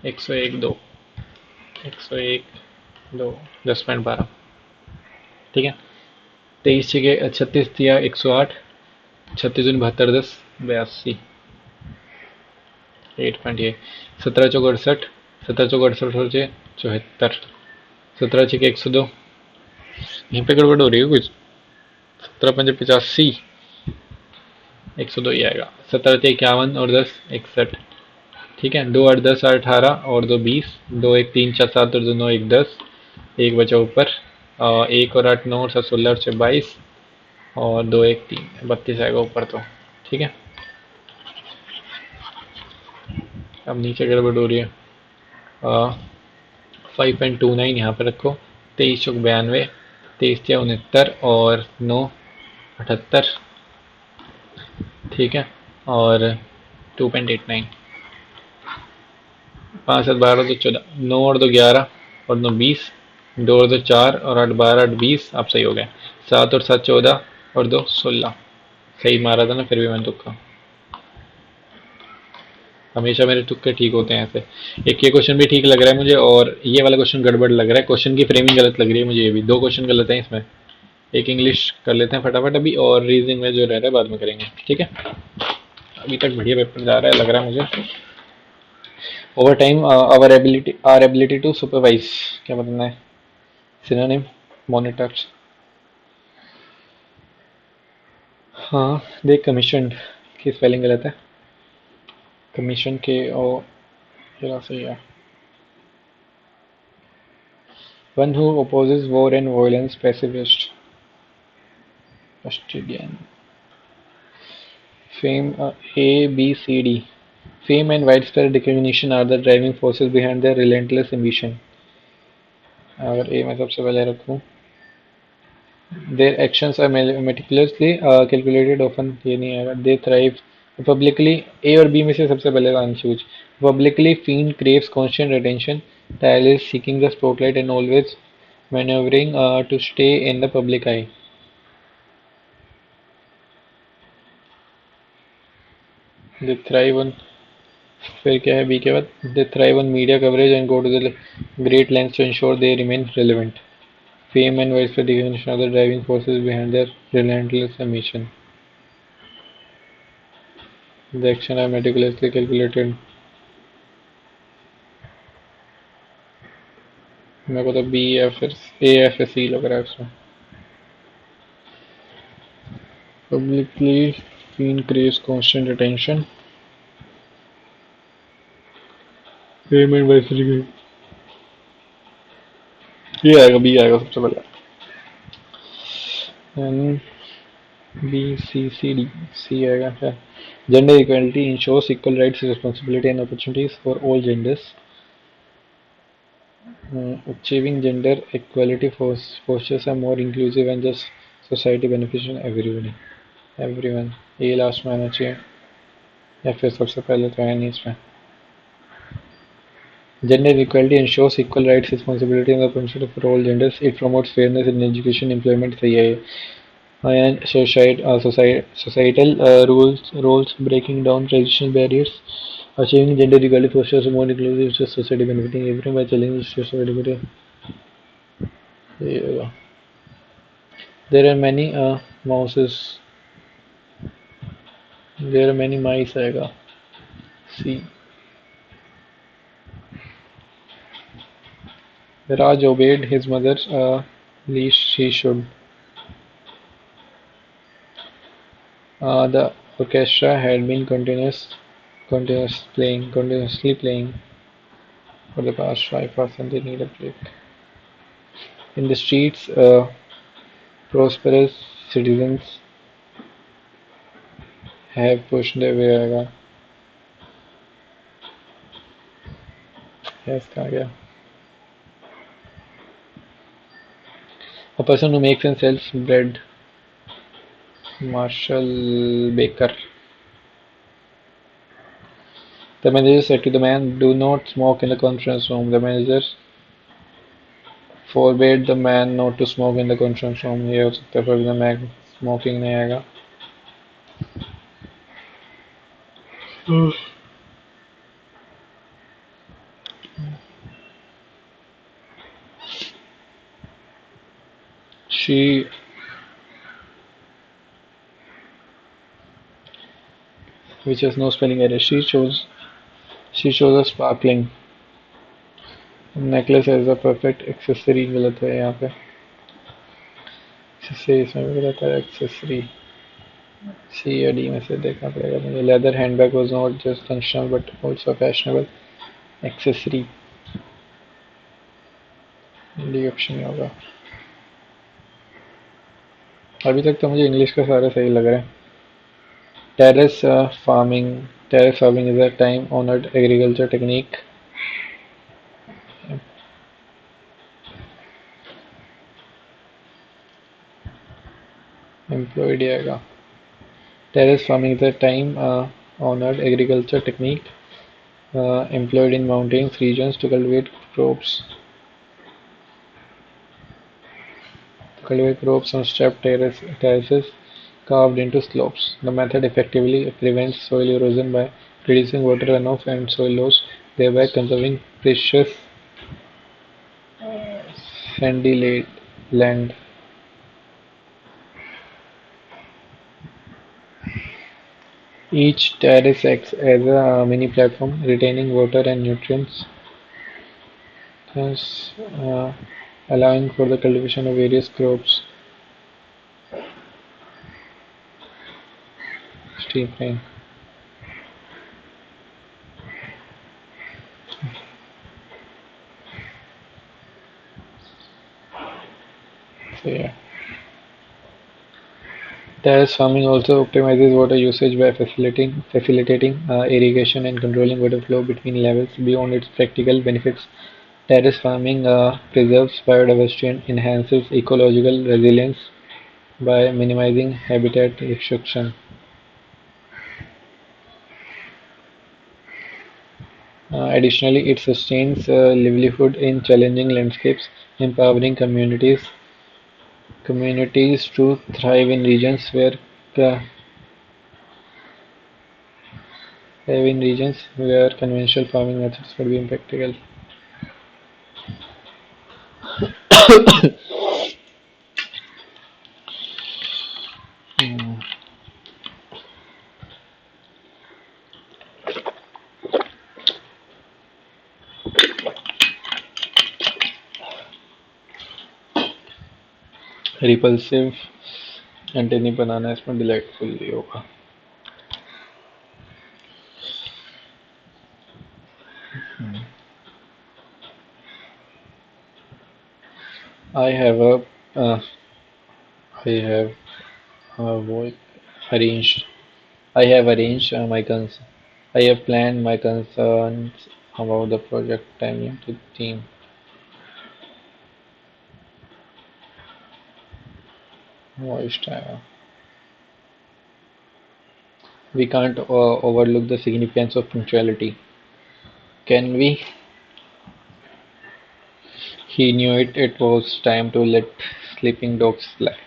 101 2 101 2 10.12 ठीक है। 23 छः 36 दिया 108 36 दूनी 72 10 82 8.8 17 चौक 68 17 चौक 68 और 74 17 छः 102 यहीं पे गड़बड़ हो रही है कुछ। 17 पंजे 85 102 ही आएगा। 17 थे 51 और 10 61 ठीक है। 2 8 10 8 18 और 2 20 2 1 3 4 7 और 2 9 1 10 एक बचा ऊपर 1 और 8 9 और 7 16 और 6 22 और 2 1 3 32 आएगा ऊपर तो ठीक है। अब नीचे गड़बड़ हो रही है। 5.29 यहाँ पे रखो। 23 चौक 92 23 या 69 और 9 78 ठीक है और 2.89 5 7 12 2 14 9 और 2 11 और 9 20 2 और 2 4 और 8 12 8 20 आप सही हो गए। 7 और 7 14 और 2 16 सही मारा था ना, फिर भी मैंने तुक्का। हमेशा मेरे तुक्के ठीक होते हैं ऐसे। एक ये क्वेश्चन भी ठीक लग रहा है मुझे और ये वाला क्वेश्चन गड़बड़ लग रहा है। क्वेश्चन की फ्रेमिंग गलत लग रही है मुझे। ये भी 2 क्वेश्चन गलत हैं इसमें। एक इंग्लिश कर लेते हैं फटाफट अभी और रीजनिंग में जो रह रहा है बाद में करेंगे ठीक है। अभी तक बढ़िया पेपर जा रहा है लग रहा है मुझे। Over time our ability to supervise क्या बताना है? Synonym monitors. हाँ देख, कमीशन की स्पेलिंग गलत है। कमीशन के ओ जरा सही है। One who opposes war and violence pacifist Australian fame A B C D fame and widespread recognition are the driving forces behind their relentless ambition। अगर ए मैं सबसे पहले रखूं their actions are meticulously calculated often ये नहीं आएगा। they thrive publicly A और B में से सबसे पहले का choose. publicly fiend craves constant attention tireless seeking the spotlight and always maneuvering to stay in the public eye। they thrive on फिर क्या है बी के बाद? they thrive on media coverage and go to the great lengths to ensure they remain relevant। fame and widespread recognition are the driving forces behind their relentless ambition। the action are meticulously calculated। मेरे को तो B या फिर ए या फिर सी लग रहा है उसमें। publicly fiend craves constant attention fame and widespread ये आएगा, बी आएगा सबसे पहले। N B C C D C आएगा क्या? Gender equality ensures equal rights responsibility and opportunities for all genders. achieving gender equality fosters a more inclusive and just society beneficial everybody everyone। ये last में आना चाहिए या फिर सबसे पहले तो है नहीं इसमें। Gender equality ensures equal rights, responsibility and opportunity for all genders. It promotes fairness in education, employment सही है ये। and societal roles breaking down traditional barriers। Achieving gender equality fosters a more inclusive just society benefiting everyone by challenging society barrier। there are many mouses there are many mice आएगा सी। Raj obeyed his mother Least she should. The orchestra had been continuously playing for the past 5 hours and they need a break. In the streets, prosperous citizens have pushed their way. Yes, कहाँ गया? A person who makes and sells bread. Marshall Baker. The manager said to the man, "Do not smoke in the conference room." The manager forbade the man not to smoke in the conference room. ये हो सकता है पर the man smoking नहीं आएगा. She which has no spelling error. She chose a sparkling necklace as a perfect accessory. गलत है यहाँ पे. accessory इसमें भी गलत है accessory. C या D में से देखना पड़ेगा मुझे. Leather handbag was not just functional but also fashionable accessory. D option ही होगा. अभी तक तो मुझे इंग्लिश का सारे सही लग रहे हैं. Terrace farming. Terrace farming is a time-honored agriculture technique employed आएगा. Terrace farming is a time-honored agriculture technique employed in mountainous regions to cultivate crops on steep terraces carved into slopes. The method effectively prevents soil erosion by reducing water runoff and soil loss, thereby conserving precious sandy land. Each terrace acts as a mini platform, retaining water and nutrients, thus allowing for the cultivation of various crops. Steep rain. So yeah. Terrace farming also optimizes water usage by facilitating irrigation and controlling water flow between levels. Beyond its practical benefits, terrace farming preserves biodiversity and enhances ecological resilience by minimizing habitat destruction. Additionally, it sustains livelihood in challenging landscapes, empowering communities to thrive in regions where conventional farming methods would be impractical. Repulsive antonym बनाना है इसमें delightful ही होगा. I have a I have what arranged. I have arranged my cons. I have planned my concerns about the project timing to the team. Voice time. We can't overlook the significance of punctuality. Can we? He knew it. It was time to let sleeping dogs lie.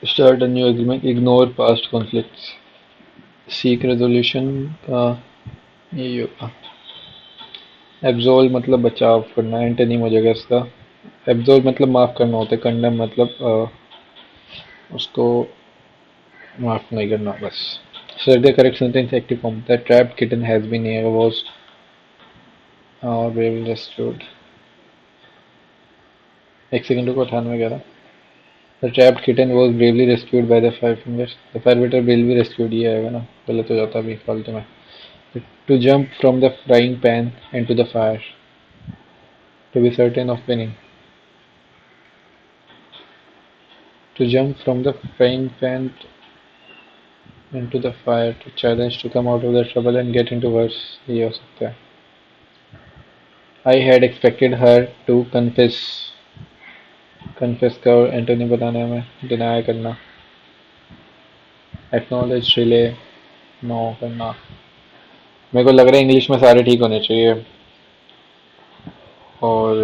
Start a new agreement. Ignore past conflicts. Seek resolution. ये होगा. Absolve मतलब बचाव करना. Antonym हो जाएगा इसका. Absolve मतलब माफ करना होता है. कंडम मतलब उसको माफ नहीं करना बस. Select the correct sentence active form. The trapped kitten has been here was well rescued. एक सेकंड को 98 11। The trapped kitten was bravely rescued by the five fingers. The firefighter bravely rescued, ये आएगा ना, गलत हो जाता अभी फालतू में. To jump from the frying pan into the fire. To be certain of winning. To jump from the frying pan into the fire. To challenge to come out of the trouble and get into worse. ये हो सकता है. I had expected her to confess. Confess का एंटोनी बताने में deny करना. Acknowledge, relay, no करना. मेरे को लग रहा है इंग्लिश में सारे ठीक होने चाहिए. और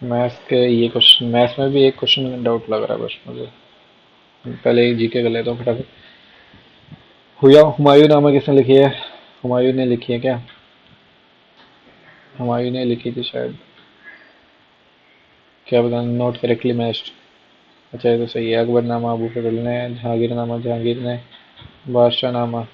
मैथ्स के ये क्वेश्चन, मैथ्स में भी एक क्वेश्चन डाउट लग रहा है बस मुझे. पहले एक जीके कर लेता हूँ फटाफट. हुमायूं नामा किसने लिखी है? हुमायूं ने लिखी है क्या? हुमायूं ने लिखी थी शायद. क्या पता, नॉट करेक्टली मैच्ड. अच्छा ये तो सही है. अकबर नामा अबू फजल ने, जहांगीर नामा जहांगीर ने, बादशाह नामा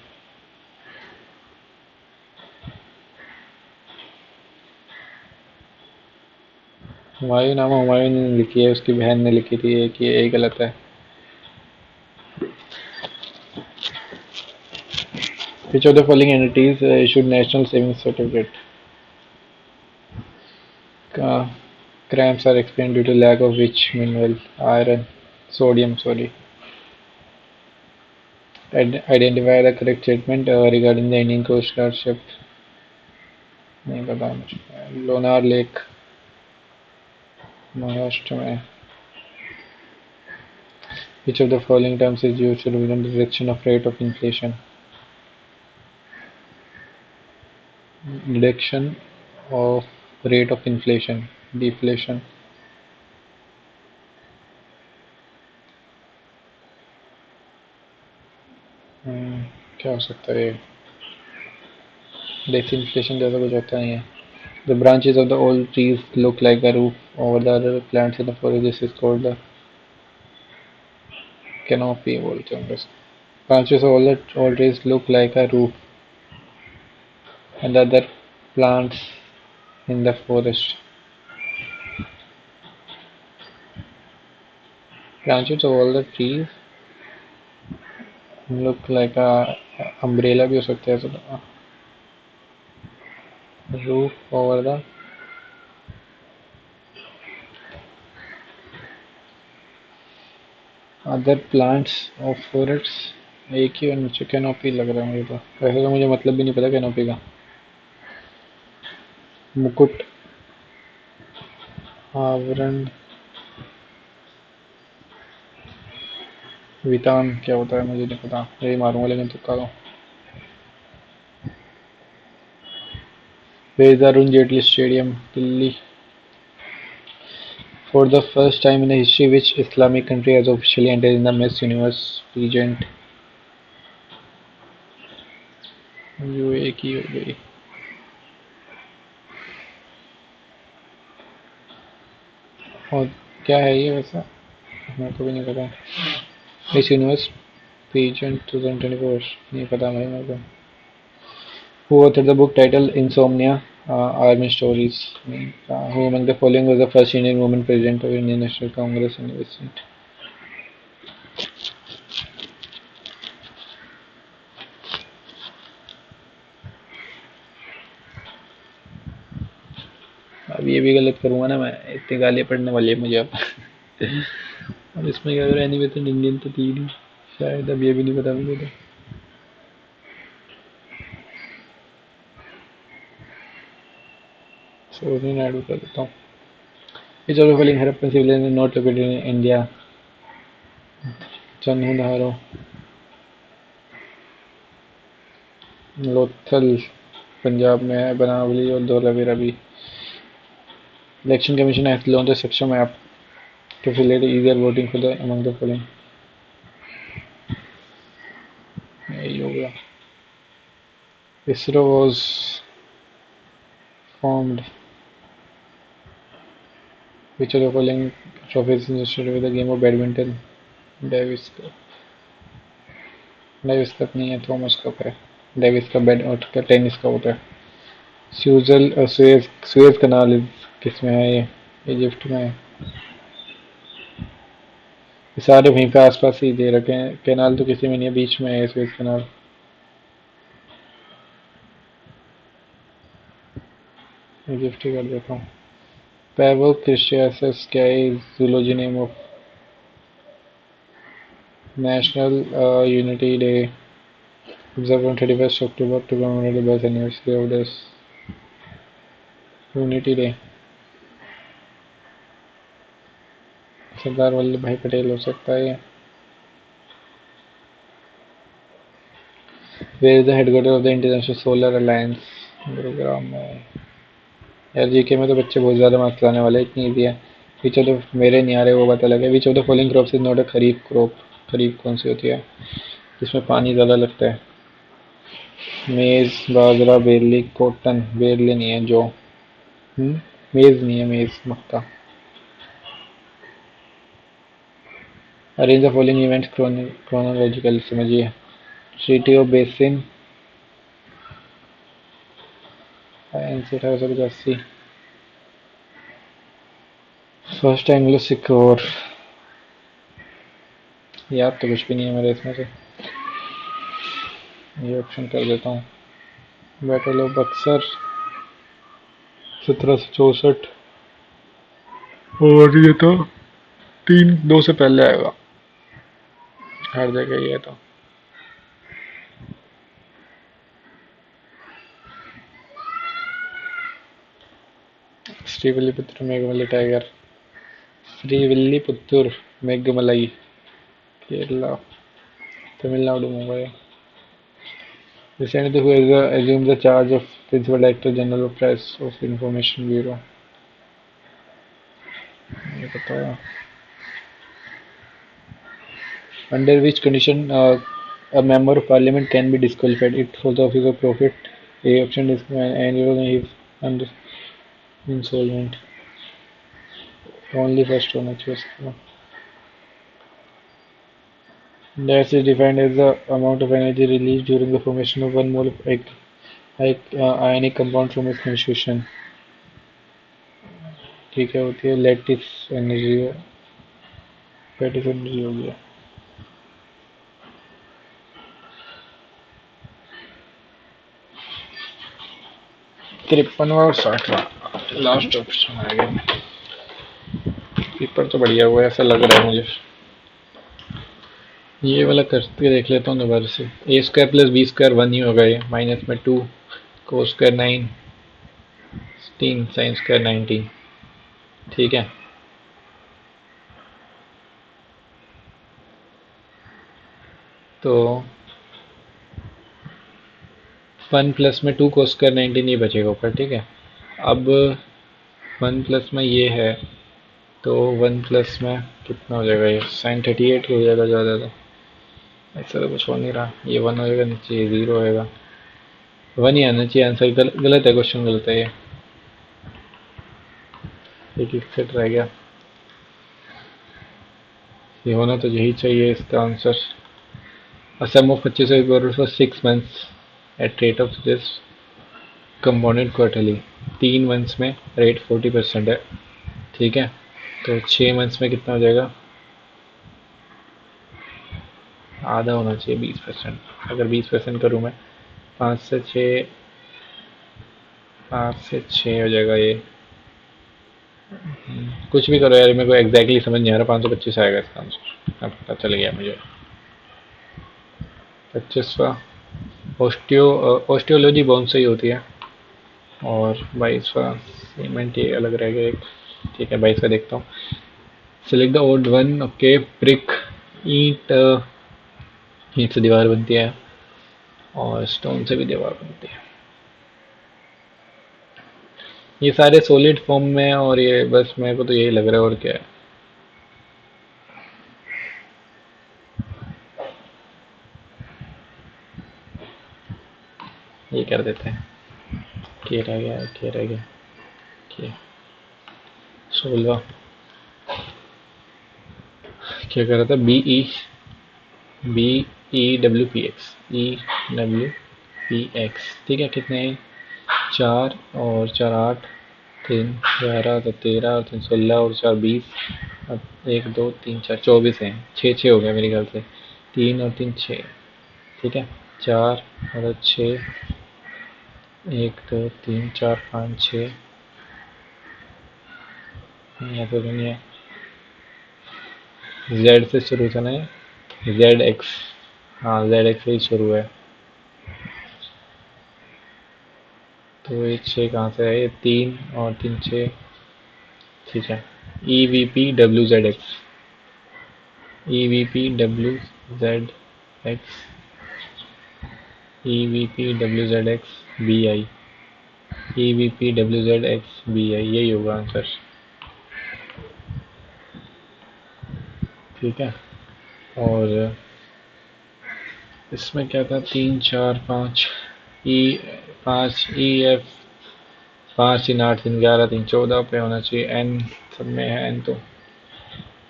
हुमायूं नामा हुमायूं ने लिखी है, उसकी बहन ने लिखी थी. एक ये गलत है. Which of the following entities issued national savings certificate? Cramps are explained due to lack of which mineral? Iron, sodium. Sorry. Identify the correct statement regarding the Indian Coast Guard ship. नहीं पता मुझे. Lonar lake Maharashtra में. Which of the following terms is used to represent the reduction of rate of inflation? Reduction of rate of inflation. Deflation. क्या हो सकता है? Disinflation जैसा कुछ होता नहीं है. The branches of the old trees look like a roof over the other plants in the forest. This is called the canopy बोलते हैं बस. Branches of all the old trees look like a roof and the other plants in the forest. Branches of all the trees look like a umbrella भी हो सकता है. तो roof over the other plants of forest. एक ही और नीचे canopy लग रहा है मुझे. तो वैसे तो मुझे मतलब भी नहीं पता कैनोपी का. मुकुट, आवरण, वितान क्या होता है मुझे नहीं पता. यही मारूंगा लेकिन तुक्का दो. Where is the Arun Jaitley Stadium? Delhi. For the first time in history, which Islamic country has officially entered in the Miss Universe pageant? UAE की हो गई. और क्या है ये वैसा? मेरे को भी नहीं पता. मिस यूनिवर्स पेजेंट 2024 नहीं पता भाई मेरे को. Who authored the book titled Insomnia? Army Stories. Who among the following was the first Indian woman president of Indian National Congress and the Senate? अब ये भी गलत करूँगा ना मैं. इतनी गालियाँ पढ़ने वाली है मुझे अब. अब इसमें क्या करूँ? एनिमेटेड इंडियन तो थी नहीं शायद. अब ये भी नहीं पता मुझे तो. सोनी नायडू कर देता हूँ. Which of the following Harappan civilizations is not located in India? चन्हुधारो, Lothal Punjab में है, बनावली और धोलावीरा भी. Election Commission has launched a section map to facilitate easier voting for the among the following. यही हो गया. ISRO was formed. Which of the following trophies is associated with the game of badminton? Davis Cup. Davis cup नहीं है, Thomas cup है. Davis का bad और tennis का होता है. सुएज कनाल किस में है? ये इजिप्ट में है. ये सारे वहीं पे आसपास ही दे रखे हैं, कैनाल तो किसी में नहीं है, बीच में है स्वेज कैनाल। मैं गिफ्ट ही कर देता हूँ। पैवो क्रिस्टियासिस क्या है zoology name of national unity day observed on 31st October to commemorate the birth anniversary of this unity day. Sardar Vallabh bhai Patel हो सकता है ये। Where is the headquarter of the international solar alliance? Gurugram में। यार जीके में तो बच्चे बहुत ज़्यादा मार्क्स लाने वाले हैं, इतनी ईजी है। विच ऑफ द मेरे नहीं आ रहे वो बात अलग है। Which of the following crops is not a kharif crop? Kharif कौन सी होती है जिसमें पानी ज़्यादा लगता है? मेज़, बाजरा, बेरली, कॉटन। बेरली नहीं है, जो मेज़ नहीं है, मेज़ मक्का। Arrange the following events chronological, समझिए। Treaty of Bassein 1885। First Anglo Sikh war, याद तो कुछ भी नहीं है मेरे इसमें से, ये ऑप्शन कर देता हूँ। Battle of Buxar 1764। और ये तो 3-2 से पहले आएगा हर जगह ये तो। Srivilliputhur Meghamalai tiger. Srivilliputhur Meghamalai, Kerala, Tamil Nadu, Mumbai. Recently, who has assumed the charge of Principal Director General of Press of Information Bureau? ये पता है। Under which condition a member of parliament can be disqualified? It for the office of profit. A option is annual if under insolvent. Only first one choose. Dash is defined as the amount of energy released during the formation of one mole of ionic compound from its constitution. ठीक है, होती है lattice energy, lattice energy हो गया। 53वां और 60वां last option आ गया। Paper तो बढ़िया हुआ है ऐसा लग रहा है मुझे। ये वाला करके देख लेता हूँ दोबारा से। ए स्क्वायर प्लस बी स्क्वायर 1 ही होगा ये, माइनस में 2, को स्क्वायर 9, 3, साइन स्क्वायर 19। ठीक है, तो 1 प्लस में 2 को स्क्वायर 19 ही बचेगा ऊपर। ठीक है, अब 1 प्लस में ये है तो 1 प्लस में कितना हो जाएगा, ये साइन 38 हो जाएगा ज़्यादा। तो ऐसा तो कुछ हो नहीं रहा, ये 1 होएगा, नीचे ये 0 होएगा। 1 ही आना चाहिए आंसर, गलत है, क्वेश्चन गलत है ये। एक एक सेट रह गया, ये होना तो यही चाहिए इसका answer. A sum of purchase orders for 6 months at rate of this compounded quarterly। 3 months में रेट 40% है। ठीक है, तो 6 मंथ्स में कितना हो जाएगा? आधा होना चाहिए 20%। अगर 20% करूँ मैं, 5 से 6, 5 से 6 हो जाएगा ये। कुछ भी करो यार, मेरे को एग्जैक्टली समझ नहीं आ रहा। 525 आएगा इसका आंसर, अब पता चल गया मुझे। 25वां ऑस्टियोलॉजी बोन से ही होती है। और 22वां सीमेंट, ये अलग रह गया एक। ठीक है, 22 का देखता हूँ। Select the odd one. Okay, brick, ईंट, ईंट से दीवार बनती है और स्टोन से भी दीवार बनती है। ये सारे सॉलिड फॉर्म में, और ये बस मेरे को तो यही लग रहा है, और क्या है। ये कर देते हैं। क्या रह गया, क्या रह गया, क्या 16। क्या कर रहा था? BEWPX, EWPX। ठीक है, कितने हैं? 4 और 4 8, 3 11 तो 13 और 3 16 और 4 20। अब 1 2 3 4 24 हैं, 6 6 हो गया मेरे ख्याल से। 3 और 3 6। ठीक है, 4 और 6, 1 2 3 4 5 6। यहाँ पे भी नहीं है। जेड से शुरू था ना ये? Z x. हाँ, जेड एक्स से ही शुरू है। तो ये 6 कहाँ से है? ये 3 और 3 6। ठीक है, E V P W Z X. E V P W Z X. E V P W Z X B I. E V P W Z X B I, यही होगा आंसर। ठीक है, और इसमें क्या था? 3 4 5 ई 5 ई एफ। 5 3 8 3 11 3 14 पे होना चाहिए। एन सब में है, एन तो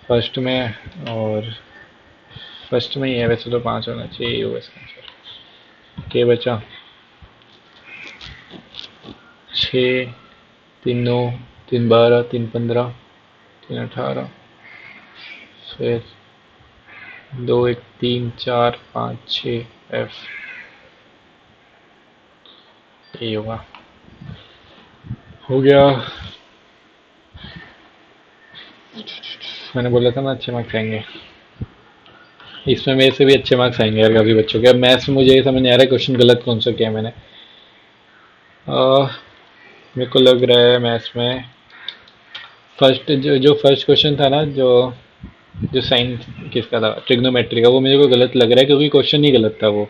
फर्स्ट में है, और फर्स्ट में ही है वैसे तो 5 होना चाहिए, ये होगा इसका आंसर। के बचा 6 3 9 3 12 3 15 3 18, फिर 2 1 3 4 5 6 एफ, यही होगा। हो गया। मैंने बोला था ना अच्छे मार्क्स आएंगे। इसमें मेरे से भी अच्छे मार्क्स आएंगे यार काफी बच्चों के। अब मैथ्स में मुझे ये समझ नहीं आ रहा है क्वेश्चन गलत कौन सा किया मैंने। मेरे को लग रहा है मैथ्स में फर्स्ट जो फर्स्ट क्वेश्चन था ना, जो जो साइन किसका था, ट्रिग्नोमेट्री का, वो मेरे को गलत लग रहा है क्योंकि क्वेश्चन ही गलत था वो।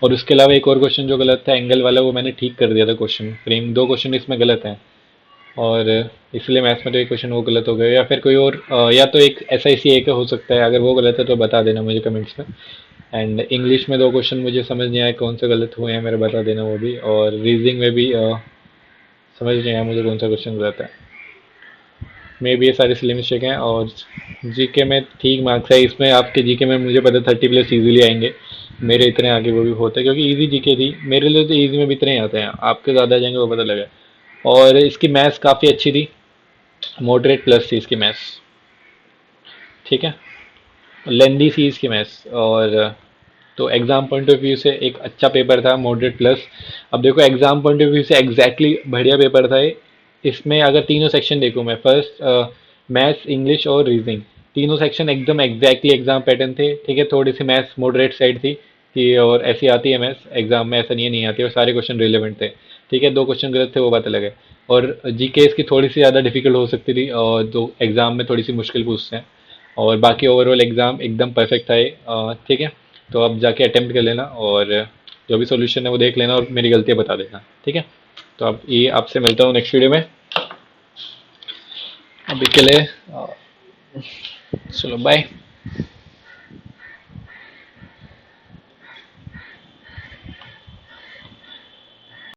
और उसके अलावा एक और क्वेश्चन जो गलत था एंगल वाला, वो मैंने ठीक कर दिया था क्वेश्चन फ्रेम। दो क्वेश्चन इसमें गलत हैं, और इसलिए मैथ्स में तो एक क्वेश्चन वो गलत हो गया। या फिर कोई और या तो एक ऐसा इसी एक हो सकता है। अगर वो गलत है तो बता देना मुझे कमेंट्स में। एंड इंग्लिश में दो क्वेश्चन मुझे समझ नहीं आया कौन से गलत हुए हैं, मेरे बता देना वो भी। और रीजनिंग में भी समझ नहीं आया मुझे कौन सा क्वेश्चन गलत है। मे भी ये सारी सिली मिस्टेक हैं। और जीके में ठीक मार्क्स है इसमें। आपके जीके में मुझे पता 30+ इजीली आएंगे। मेरे इतने आगे वो भी होते हैं क्योंकि इजी जीके थी मेरे लिए, तो इजी में भी इतने ही आते हैं। आपके ज़्यादा आ जाएंगे वो पता लगा। और इसकी मैथ्स काफ़ी अच्छी थी, मॉडरेट प्लस थी इसकी मैथ्स। ठीक है, लेंदी सी इसकी मैथ्स। और तो एग्जाम पॉइंट ऑफ व्यू से एक अच्छा पेपर था, मॉडरेट प्लस। अब देखो एग्जाम पॉइंट ऑफ व्यू से एग्जैक्टली बढ़िया पेपर था ये। इसमें अगर तीनों सेक्शन देखूँ मैं, फर्स्ट मैथ्स इंग्लिश और रीजनिंग, तीनों सेक्शन एकदम एग्जैक्टली एग्जाम पैटर्न थे। ठीक है, थोड़ी सी मैथ्स मॉडरेट साइड थी कि और ऐसी आती है मैथ्स एग्जाम में, ऐसा नहीं आती। और सारे क्वेश्चन रिलेवेंट थे। ठीक है, दो क्वेश्चन गलत थे वो बात अलग है। और जीके इसकी थोड़ी सी ज़्यादा डिफिकल्ट हो सकती थी, और जो एग्जाम में थोड़ी सी मुश्किल पूछते हैं। और बाकी ओवरऑल एग्ज़ाम एकदम परफेक्ट था ये। ठीक है, तो अब जाके अटेम्प्ट कर लेना, और जो भी सॉल्यूशन है वो देख लेना, और मेरी गलतियाँ बता देना। ठीक है, तो अब ये आपसे मिलता हूँ नेक्स्ट वीडियो में। अभी के लिए चलो बाय।